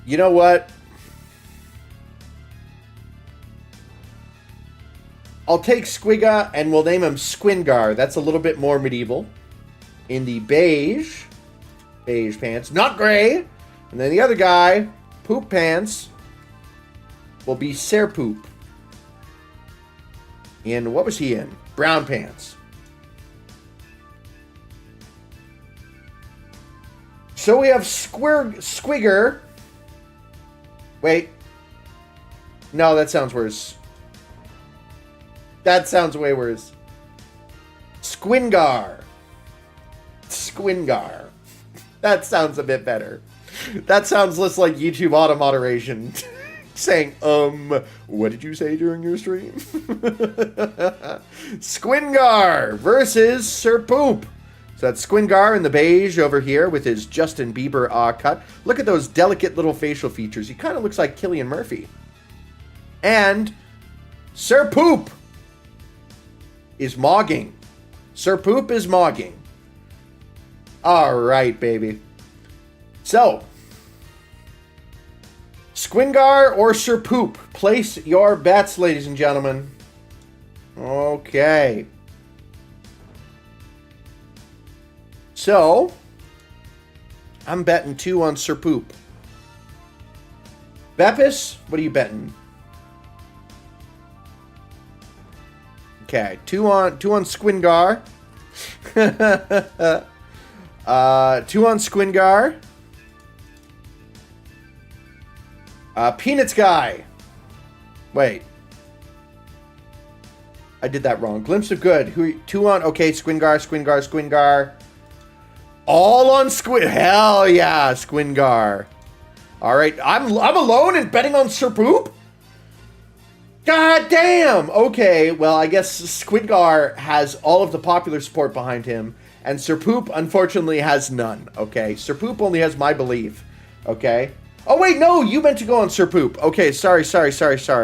You know what? I'll take Squigga and we'll name him Squingar. That's a little bit more medieval. In the beige pants, not gray. And then the other guy, Poop Pants, will be Serpoop. And what was he in? Brown pants. So we have Squigger. Wait. No, that sounds worse. That sounds way worse. Squingar. Squingar. That sounds a bit better. That sounds less like YouTube auto moderation. Saying, what did you say during your stream? Squingar versus Sir Poop. So that's Squingar in the beige over here with his Justin Bieber cut. Look at those delicate little facial features. He kind of looks like Cillian Murphy. And Sir Poop is mogging. Sir Poop is mogging. All right, baby. So, Squingar or Sir Poop? Place your bets, ladies and gentlemen. Okay. So, I'm betting 2 on Sir Poop. Beppis, what are you betting? Okay, 2 on Squingar. 2 on Squingar. Peanuts guy. Wait. I did that wrong. Glimpse of good. 2 on... Okay, Squingar. All on Squid. Hell yeah, Squingar. All right, I'm alone in betting on Sir Poop? God damn! Okay, well, I guess Squidgar has all of the popular support behind him, and Sir Poop, unfortunately, has none, okay? Sir Poop only has my belief, okay? Oh, wait, no, you meant to go on Sir Poop. Okay, sorry,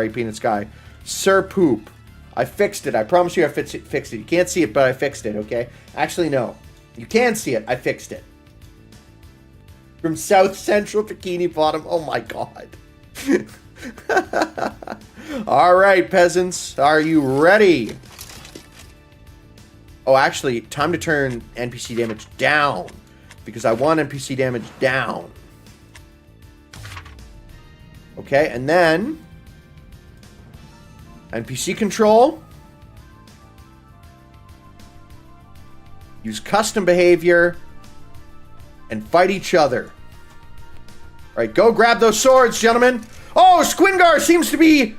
Peanuts guy. Sir Poop. I fixed it. I promise you I fixed it. You can't see it, but I fixed it, okay? Actually, no. You can see it. I fixed it. From South Central Bikini Bottom. Oh, my God. All right, peasants. Are you ready? Oh, actually, time to turn NPC damage down. Because I want NPC damage down. Okay, and then NPC control. Use custom behavior. And fight each other. All right, go grab those swords, gentlemen. Oh, Squingar seems to be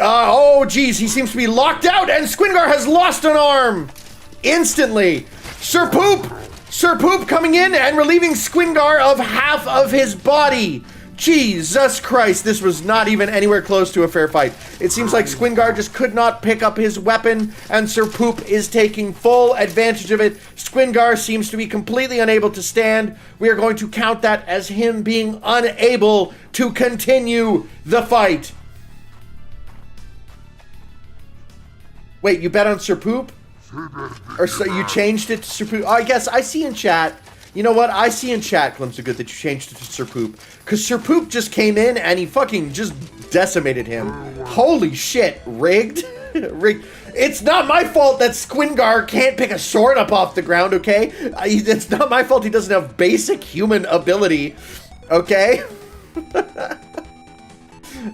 Oh, geez, he seems to be locked out, and Squingar has lost an arm instantly. Sir Poop coming in and relieving Squingar of half of his body. Jesus Christ, this was not even anywhere close to a fair fight. It seems like Squingar just could not pick up his weapon, and Sir Poop is taking full advantage of it. Squingar seems to be completely unable to stand. We are going to count that as him being unable to continue the fight. Wait, you bet on Sir Poop? Or so you changed it to Sir Poop? Oh, I guess I see in chat. You know what? I see in chat, Glimpse of Good, that you changed it to Sir Poop. Because Sir Poop just came in and he fucking just decimated him. Holy shit. Rigged? Rigged. It's not my fault that Squingar can't pick a sword up off the ground, okay? It's not my fault he doesn't have basic human ability, okay?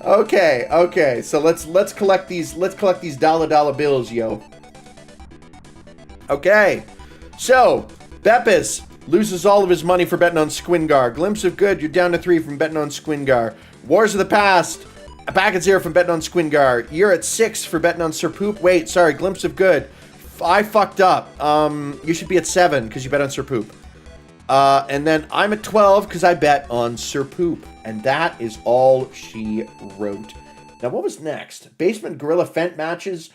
Okay. So let's collect these dollar bills, yo. Okay. So, Beppis loses all of his money for betting on Squingar. Glimpse of Good, you're down to 3 from betting on Squingar. Wars of the Past, back at 0 from betting on Squingar. You're at 6 for betting on Sir Poop. Wait, sorry, Glimpse of Good. I fucked up. You should be at 7 because you bet on Sir Poop. And then I'm at 12 because I bet on Sir Poop. And that is all she wrote. Now, what was next? Basement Gorilla Fent matches.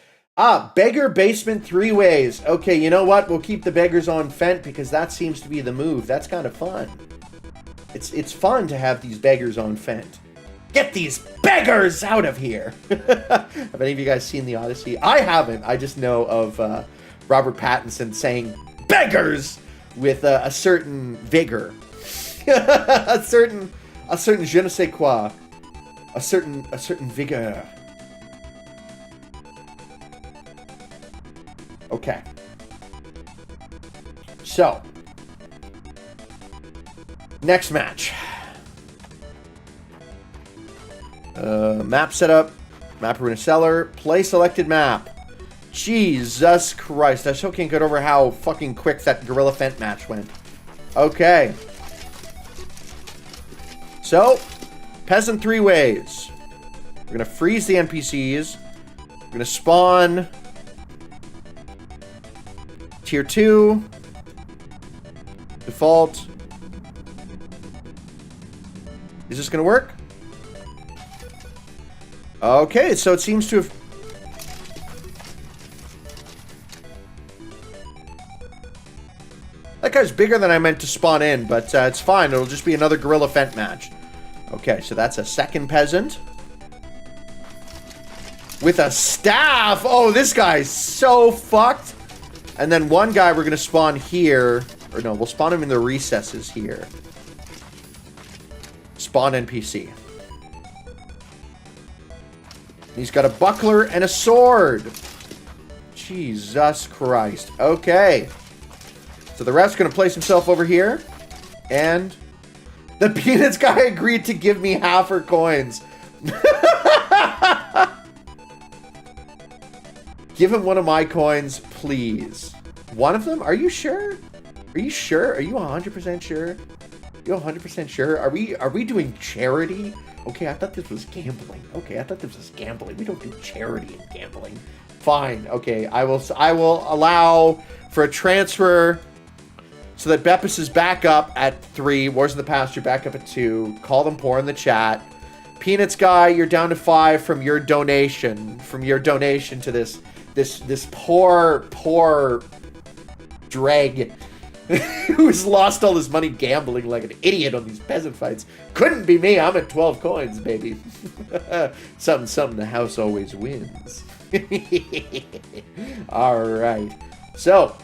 Beggar Basement 3-ways. Okay, you know what? We'll keep the beggars on Fent because that seems to be the move. That's kind of fun. It's fun to have these beggars on Fent. Get these beggars out of here! Have any of you guys seen The Odyssey? I haven't. I just know of Robert Pattinson saying beggars with a certain vigor. a certain je ne sais quoi. A certain vigor. Okay. So, next match. Map setup. Map arena seller. Play selected map. Jesus Christ. I still can't get over how fucking quick that Gorilla Fent match went. Okay. So, Peasant 3-ways. We're going to freeze the NPCs. We're going to spawn Tier 2. Default. Is this going to work? Okay, so it seems to have... That guy's bigger than I meant to spawn in, but it's fine. It'll just be another Gorilla Fent match. Okay, so that's a second peasant. With a staff! Oh, this guy's so fucked! And then one guy we're going to spawn here. Or no, we'll spawn him in the recesses here. Spawn NPC. He's got a buckler and a sword. Jesus Christ. Okay. So the ref's going to place himself over here. And the Peanuts guy agreed to give me half her coins. Give him one of my coins, please. One of them? Are you sure? Are you sure? Are you 100% sure? You 100% sure? Are we doing charity? Okay, I thought this was gambling. Okay, I thought this was gambling. We don't do charity in gambling. Fine. Okay, I will allow for a transfer so that Beppis is back up at 3. Wars of the Past, you're back up at 2. Call them poor in the chat. Peanuts guy, you're down to 5 from your donation. From your donation to this poor dreg who's lost all his money gambling like an idiot on these peasant fights. Couldn't be me. I'm at 12 coins, baby. something, the house always wins. All right. So,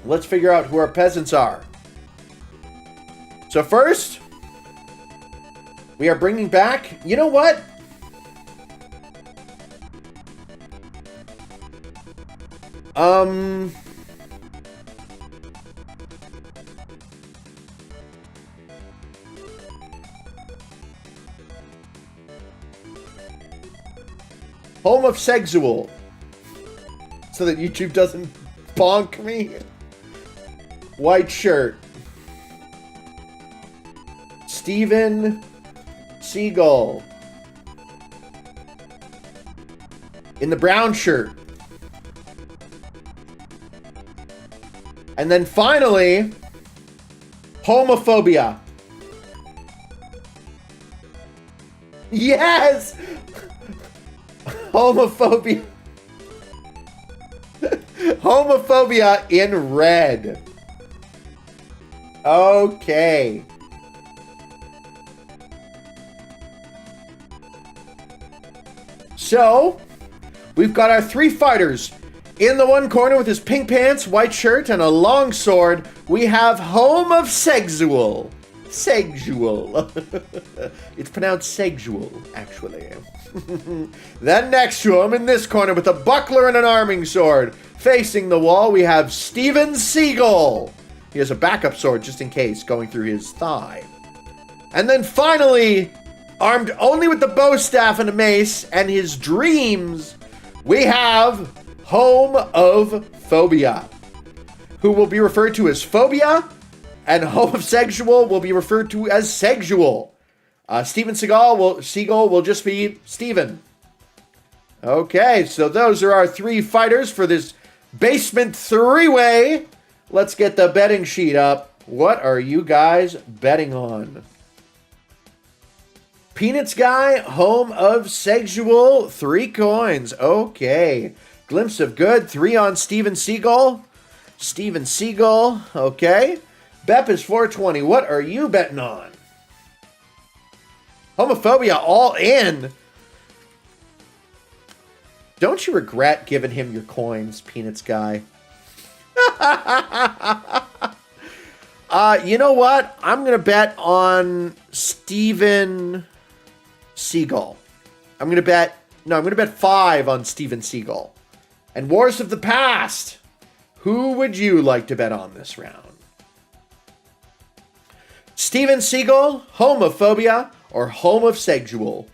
let's figure out who our peasants are. So first, we are bringing back... You know what? Home of Sexual. So that YouTube doesn't bonk me. White shirt. Steven Seagull. in the brown shirt. And then finally, homophobia. Yes! Homophobia. Homophobia in red. Okay. So, we've got our 3 fighters. In the one corner with his pink pants, white shirt, and a long sword, we have homosexual. Sexual. It's pronounced sexual, actually. Then next to him, in this corner, with a buckler and an arming sword, facing the wall, we have Steven Seagal. He has a backup sword, just in case, going through his thigh. And then finally, armed only with the bow staff and a mace, and his dreams, we have Home of Phobia, who will be referred to as Phobia, and homosexual will be referred to as sexual. Steven Seagal will just be Steven. Okay, so those are our 3 fighters for this basement 3-way. Let's get the betting sheet up. What are you guys betting on? Peanuts guy, home of sexual, 3 coins. Okay. Glimpse of good, 3 on Steven Seagal. Steven Seagal, okay. Bep is 420. What are you betting on? Homophobia all in. Don't you regret giving him your coins, Peanuts guy? You know what? I'm going to bet on Steven Seagal. I'm going to bet 5 on Steven Seagal. And Wars of the Past. Who would you like to bet on this round? Steven Seagal, homophobia, or homosexual?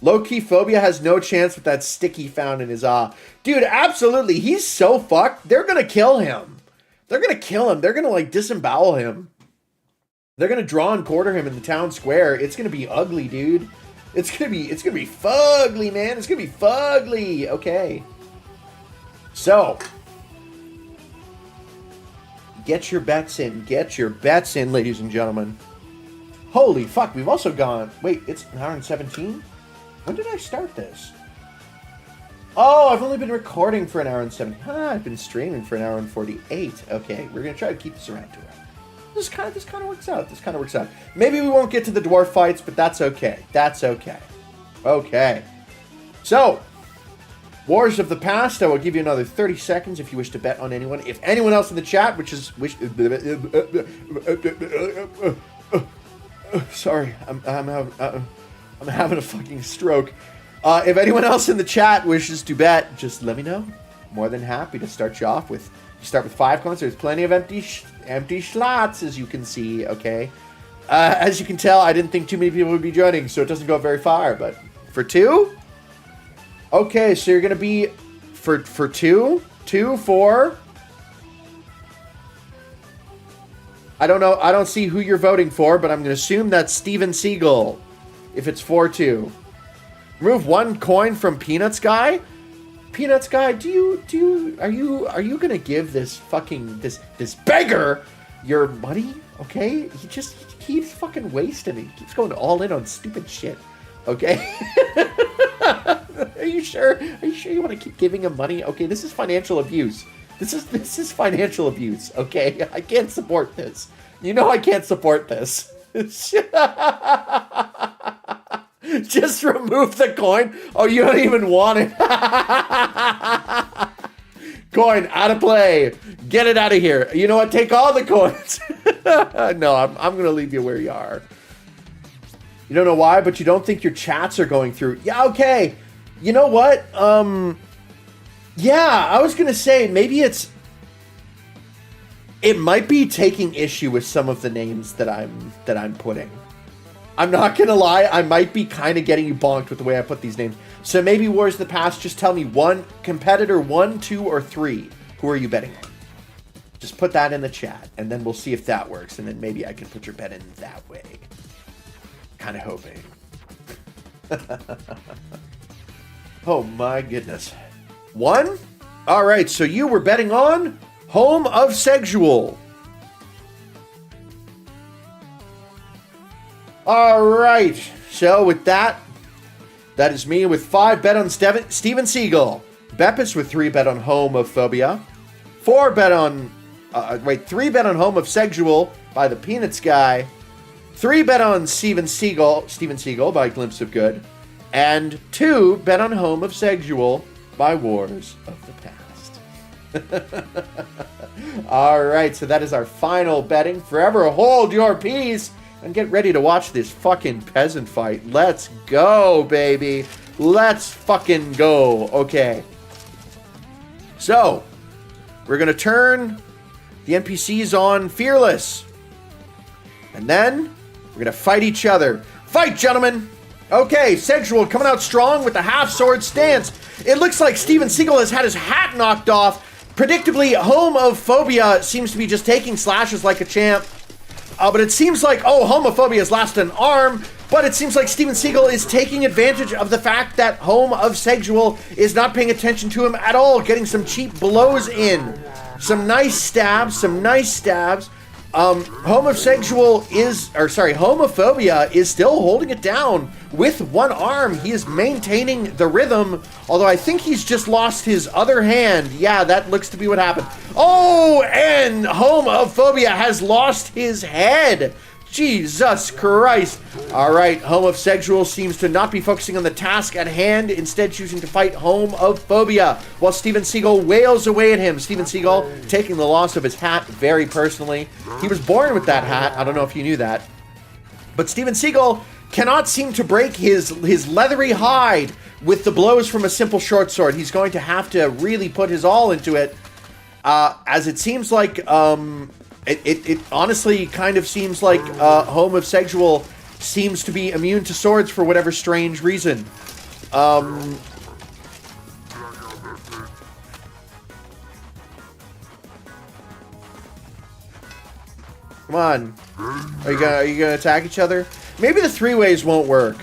Low-key phobia has no chance with that stick he found in his Dude, absolutely. He's so fucked. They're going to kill him. They're going to kill him. They're going to, like, disembowel him. They're going to draw and quarter him in the town square. It's going to be ugly, dude. It's going to be fugly, man. It's going to be fugly. Okay. So, get your bets in. Get your bets in, ladies and gentlemen. Holy fuck, we've also gone... Wait, it's an hour and 17? When did I start this? Oh, I've only been recording for an hour and 17. I've been streaming for an hour and 48. Okay, we're going to try to keep this around 2 hours. This kind of works out. This kind of works out. Maybe we won't get to the dwarf fights, but that's okay. That's okay. Okay. So, Wars of the Past, I will give you another 30 seconds if you wish to bet on anyone. If anyone else in the chat, sorry, I'm having a fucking stroke. If anyone else in the chat wishes to bet, just let me know. More than happy to start you off with. You start with 5 coins. There's plenty of empty slots, as you can see. Okay. As you can tell, I didn't think too many people would be joining, so it doesn't go very far. But for 2. Okay, so you're gonna be for 2 for. I don't know. I don't see who you're voting for, but I'm gonna assume that's Steven Seagal. If it's 4-2, remove 1 coin from Peanuts guy. Peanuts guy, are you gonna give this fucking this beggar your money? Okay, he keeps fucking wasting it. He keeps going all in on stupid shit. Okay. Are you sure? Are you sure you want to keep giving him money? Okay, this is financial abuse. This is financial abuse. Okay, I can't support this. You know I can't support this. Just remove the coin. Oh, you don't even want it. Coin out of play. Get it out of here. You know what? Take all the coins. No, I'm gonna leave you where you are. You don't know why, but you don't think your chats are going through. Yeah, okay. You know what? Yeah, I was gonna say maybe it might be taking issue with some of the names that I'm putting. I'm not gonna lie, I might be kind of getting you bonked with the way I put these names. So maybe Wars of the Past, just tell me one competitor, 1, 2, or 3. Who are you betting on? Just put that in the chat, and then we'll see if that works, and then maybe I can put your bet in that way. Kind of hoping. Oh my goodness. 1? Alright, so you were betting on Home of Sexual. Alright, so with that is me with 5 bet on Steven Seagal. Beppis with 3 bet on Home of Phobia. 4 bet on... 3 bet on Home of Sexual by the Peanuts guy. 3 bet on Steven Seagal by Glimpse of Good. And 2 bet on Home of Sexual by Wars of the Past. Alright, so that is our final betting. Forever hold your peace and get ready to watch this fucking peasant fight. Let's go, baby. Let's fucking go. Okay. So, we're going to turn the NPCs on Fearless. And then, we're going to fight each other. Fight, gentlemen! Okay, Sexual coming out strong with the half-sword stance. It looks like Steven Seagal has had his hat knocked off. Predictably, Home of Phobia seems to be just taking slashes like a champ. But it seems like, Homophobia has lost an arm, but it seems like Steven Seagal is taking advantage of the fact that Home of Sexual is not paying attention to him at all, getting some cheap blows in. Some nice stabs. Homophobia is still holding it down with one arm. He is maintaining the rhythm, although I think he's just lost his other hand. Yeah, that looks to be what happened. Oh, and Homophobia has lost his head. Jesus Christ. All right, Home of Sexual seems to not be focusing on the task at hand, instead choosing to fight Home of Phobia, while Steven Seagal wails away at him. Steven Seagal taking the loss of his hat very personally. He was born with that hat. I don't know if you knew that. But Steven Seagal cannot seem to break his leathery hide with the blows from a simple short sword. He's going to have to really put his all into it, as it seems like... It honestly kind of seems like Home of Sexual seems to be immune to swords for whatever strange reason. Come on. Are you gonna attack each other? Maybe the 3-ways won't work.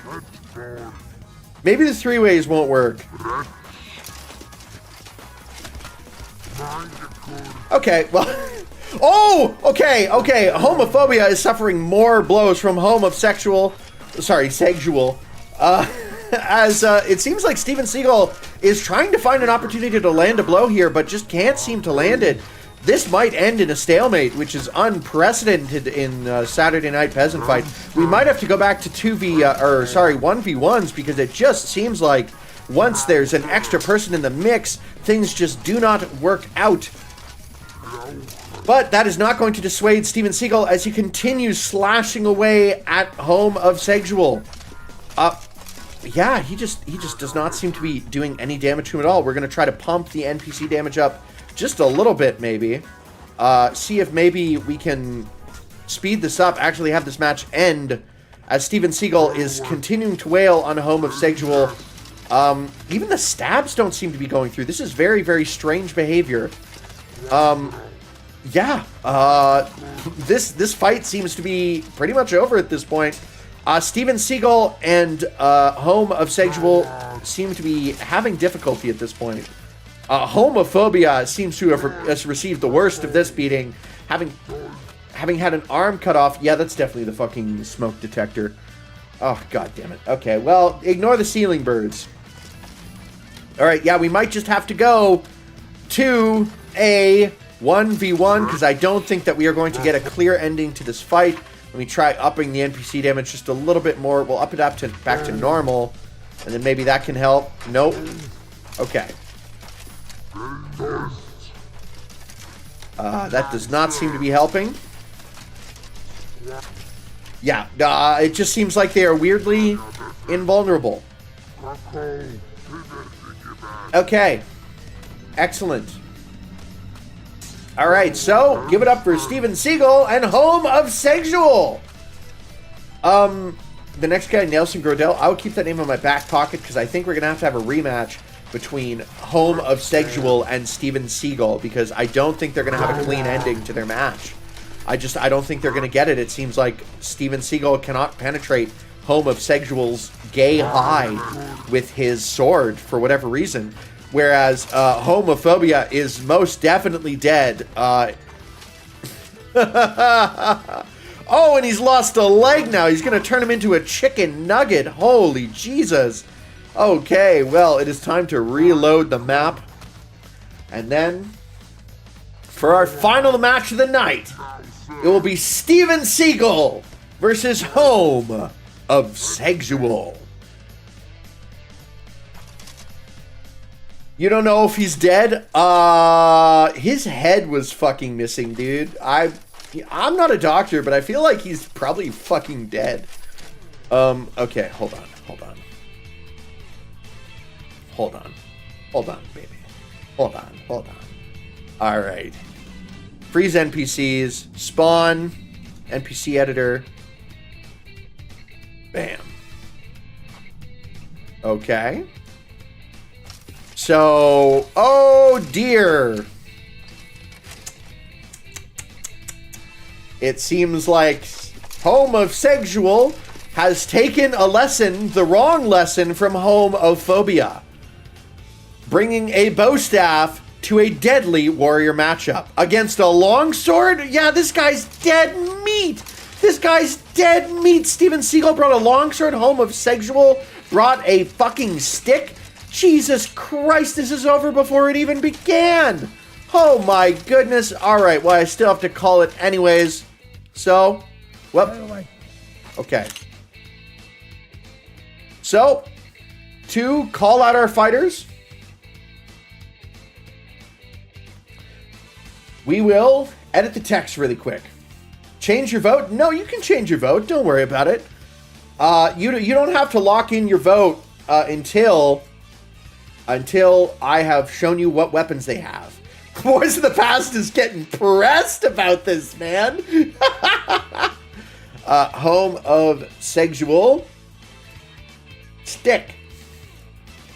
Okay, well... Oh, okay. Homophobia is suffering more blows from Home of Sexual. As it seems like Steven Seagal is trying to find an opportunity to land a blow here, but just can't seem to land it. This might end in a stalemate, which is unprecedented in Saturday Night Peasant Fight. We might have to go back to 1v1s, because it just seems like once there's an extra person in the mix, things just do not work out. But that is not going to dissuade Steven Seagal as he continues slashing away at Home of Sexual. Yeah, he just does not seem to be doing any damage to him at all. We're going to try to pump the NPC damage up just a little bit, maybe. See if maybe we can speed this up, actually have this match end as Steven Seagal is continuing to wail on Home of Sexual. Even the stabs don't seem to be going through. This is very, very strange behavior. Yeah, this fight seems to be pretty much over at this point. Steven Seagal and Home of Sexual seem to be having difficulty at this point. Homophobia seems to have received the worst of this beating, having had an arm cut off. Yeah, that's definitely the fucking smoke detector. Oh, god damn it. Okay, well, ignore the ceiling birds. Alright, yeah, we might just have to go to a 1v1, because I don't think that we are going to get a clear ending to this fight. Let me try upping the NPC damage just a little bit more. We'll up it back to normal, and then maybe that can help. Nope. Okay. That does not seem to be helping. Yeah, it just seems like they are weirdly invulnerable. Okay. Excellent. Alright, so, give it up for Steven Seagal and Home of Sexual! The next guy, Nelson Grodell, I would keep that name in my back pocket, because I think we're going to have a rematch between Home of Sexual and Steven Seagal, because I don't think they're going to have a clean ending to their match. I don't think they're going to get it. It seems like Steven Seagal cannot penetrate homosexual's gay hide with his sword for whatever reason. Whereas homophobia is most definitely dead. Oh, and he's lost a leg now. He's going to turn him into a chicken nugget. Holy Jesus. Okay, well, it is time to reload the map. And then, for our final match of the night, it will be Steven Seagal versus Home of Sexual. You don't know if he's dead? His head was fucking missing, dude. I'm not a doctor, but I feel like he's probably fucking dead. Okay, hold on, baby. Hold on. All right. Freeze NPCs, spawn, NPC editor. Bam. Okay. So, oh dear. It seems like Home of Sexual has taken a lesson, the wrong lesson from homophobia, bringing a bow staff to a deadly warrior matchup against a longsword. Yeah, this guy's dead meat. Steven Seagal brought a longsword. Home of Sexual brought a fucking stick. Jesus Christ, this is over before it even began. Oh my goodness. All right, well, I still have to call it anyways. So, well, okay. So, to call out our fighters, we will edit the text really quick. Change your vote? No, you can change your vote. Don't worry about it. You don't have to lock in your vote until I have shown you what weapons they have. Boys of the Past is getting pressed about this, man. Home of Sexual. Stick.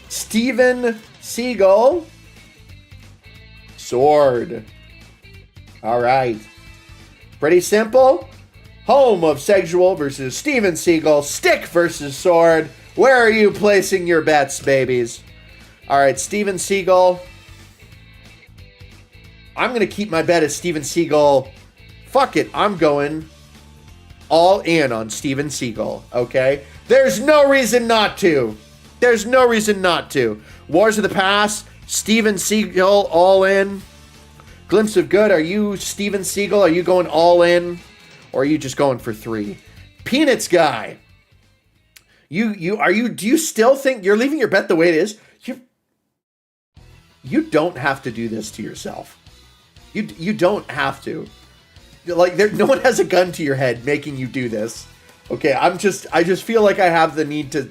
Steven Seagal. Sword. All right. Pretty simple. Home of Sexual versus Steven Seagal. Stick versus sword. Where are you placing your bets, babies? All right, Steven Seagal. I'm going to keep my bet as Steven Seagal. Fuck it. I'm going all in on Steven Seagal, okay? There's no reason not to. Wars of the Past, Steven Seagal, all in. Glimpse of Good, are you Steven Seagal? Are you going all in? Or are you just going for 3? Peanuts guy. Do you still think you're leaving your bet the way it is? You don't have to do this to yourself. You don't have to. Like, no one has a gun to your head making you do this. Okay, I just feel like I have the need to.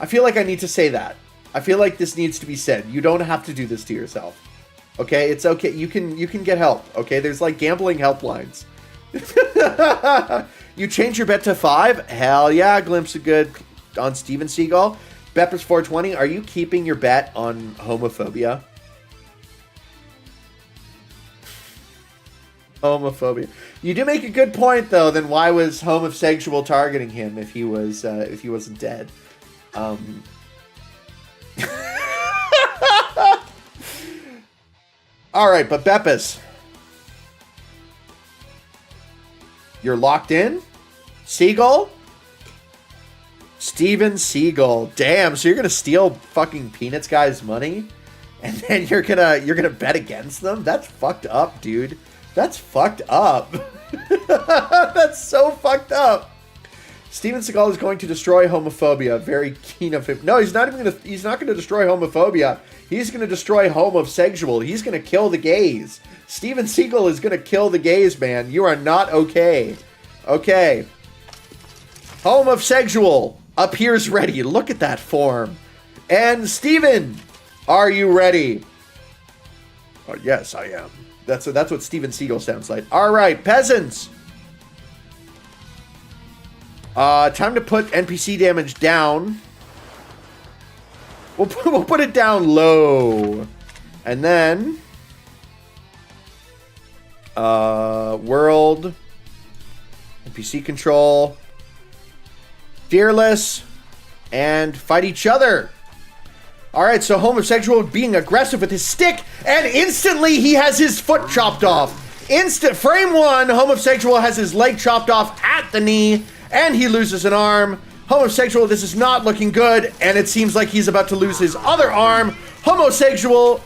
I feel like I need to say that. I feel like this needs to be said. You don't have to do this to yourself. Okay, it's okay. You can get help. Okay, there's like gambling helplines. You change your bet to 5? Hell yeah, Glimpse of Good on Steven Seagal. Beppers 420, are you keeping your bet on homophobia? Homophobia. You do make a good point though. Then why was Home of Sexual targeting him if he wasn't dead? All right, but Beppis, you're locked in. Seagal, Steven Seagal. Damn. So you're gonna steal fucking Peanuts guy's money, and then you're gonna bet against them? That's fucked up, dude. That's fucked up. That's so fucked up. Steven Seagal is going to destroy homophobia. Very keen of him. No, he's not gonna destroy homophobia. He's gonna destroy Home of Sexual. He's gonna kill the gays. Steven Seagal is gonna kill the gays, man. You are not okay. Okay. Home of Sexual appears ready. Look at that form. And Steven, are you ready? Oh, yes, I am. That's what Steven Seagal sounds like. All right, peasants. Time to put NPC damage down. We'll put it down low. And then world NPC control. fearless, and fight each other. All right, so homosexual being aggressive with his stick, and instantly he has his foot chopped off. Frame 1, homosexual has his leg chopped off at the knee, and he loses an arm. Homosexual, this is not looking good, and it seems like he's about to lose his other arm. Homosexual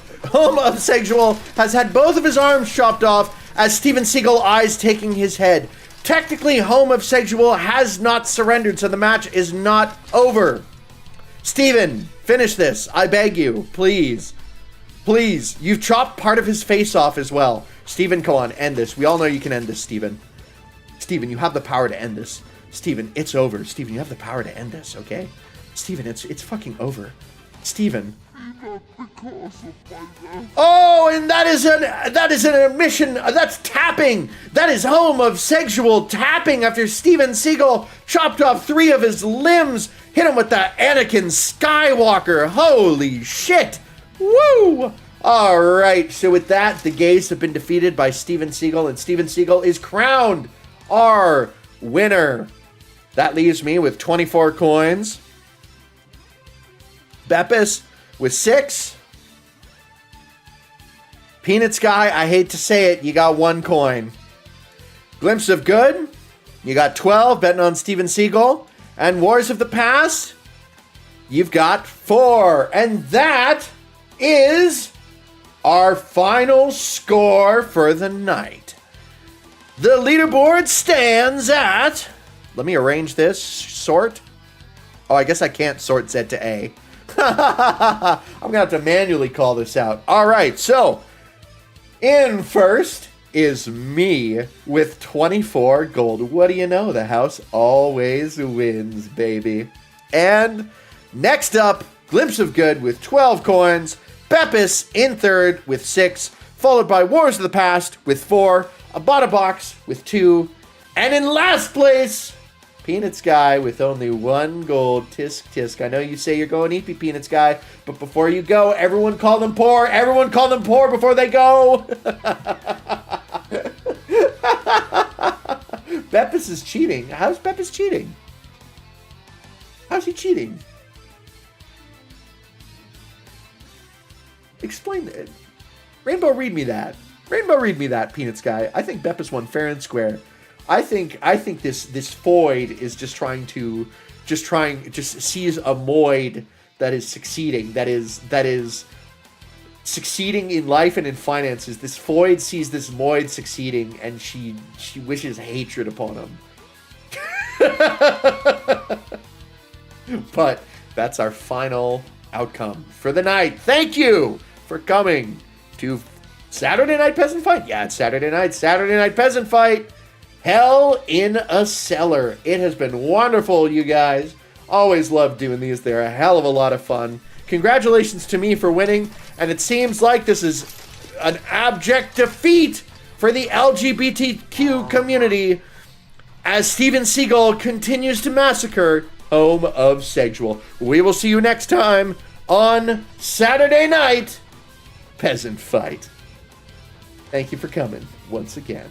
has had both of his arms chopped off as Steven Seagal eyes taking his head. Technically, homosexual has not surrendered, so the match is not over. Steven, finish this. I beg you. Please. Please. You've chopped part of his face off as well. Steven, come on. End this. We all know you can end this, Steven. Steven, you have the power to end this. Steven, it's over. Steven, you have the power to end this, okay? Steven, it's fucking over. Steven. Oh, and that is an admission. That's tapping. That is homosexual tapping after Steven Seagal chopped off 3 of his limbs. Hit him with that Anakin Skywalker. Holy shit. Woo! All right, so with that, the gays have been defeated by Steven Seagal, and Steven Seagal is crowned our winner. That leaves me with 24 coins. Beppis with 6. Peanut Sky, I hate to say it, you got 1 coin. Glimpse of Good, you got 12, betting on Steven Seagal. And Wars of the Past, you've got 4. And that is our final score for the night. The leaderboard stands at... Let me arrange this. Sort. Oh, I guess I can't sort Z to A. I'm going to have to manually call this out. All right, so in first is me with 24 gold. What do you know? The house always wins, baby. And next up, Glimpse of Good with 12 coins. Beppis in third with 6, followed by Wars of the Past with 4. Abada Box with 2. And in last place, Peanut Sky with only 1 gold. Tisk, tisk. I know you say you're going eepy, Peanut Sky, but before you go, everyone call them poor. Everyone call them poor before they go. Beppis is cheating. How's Beppis cheating? How's he cheating? Explain it. Rainbow, read me that. Rainbow, read me that, Peanut Sky. I think Beppis won fair and square. I think this Foyd is just sees a Moid that is succeeding. That is succeeding in life and in finances. This Foyd sees this Moid succeeding, and she wishes hatred upon him. But that's our final outcome for the night. Thank you for coming to Saturday Night Peasant Fight. Yeah, it's Saturday Night Peasant Fight. Hell in a Cellar. It has been wonderful, you guys. Always love doing these. They're a hell of a lot of fun. Congratulations to me for winning. And it seems like this is an abject defeat for the LGBTQ community as Steven Seagal continues to massacre home of sexual. We will see you next time on Saturday Night Peasant Fight. Thank you for coming once again.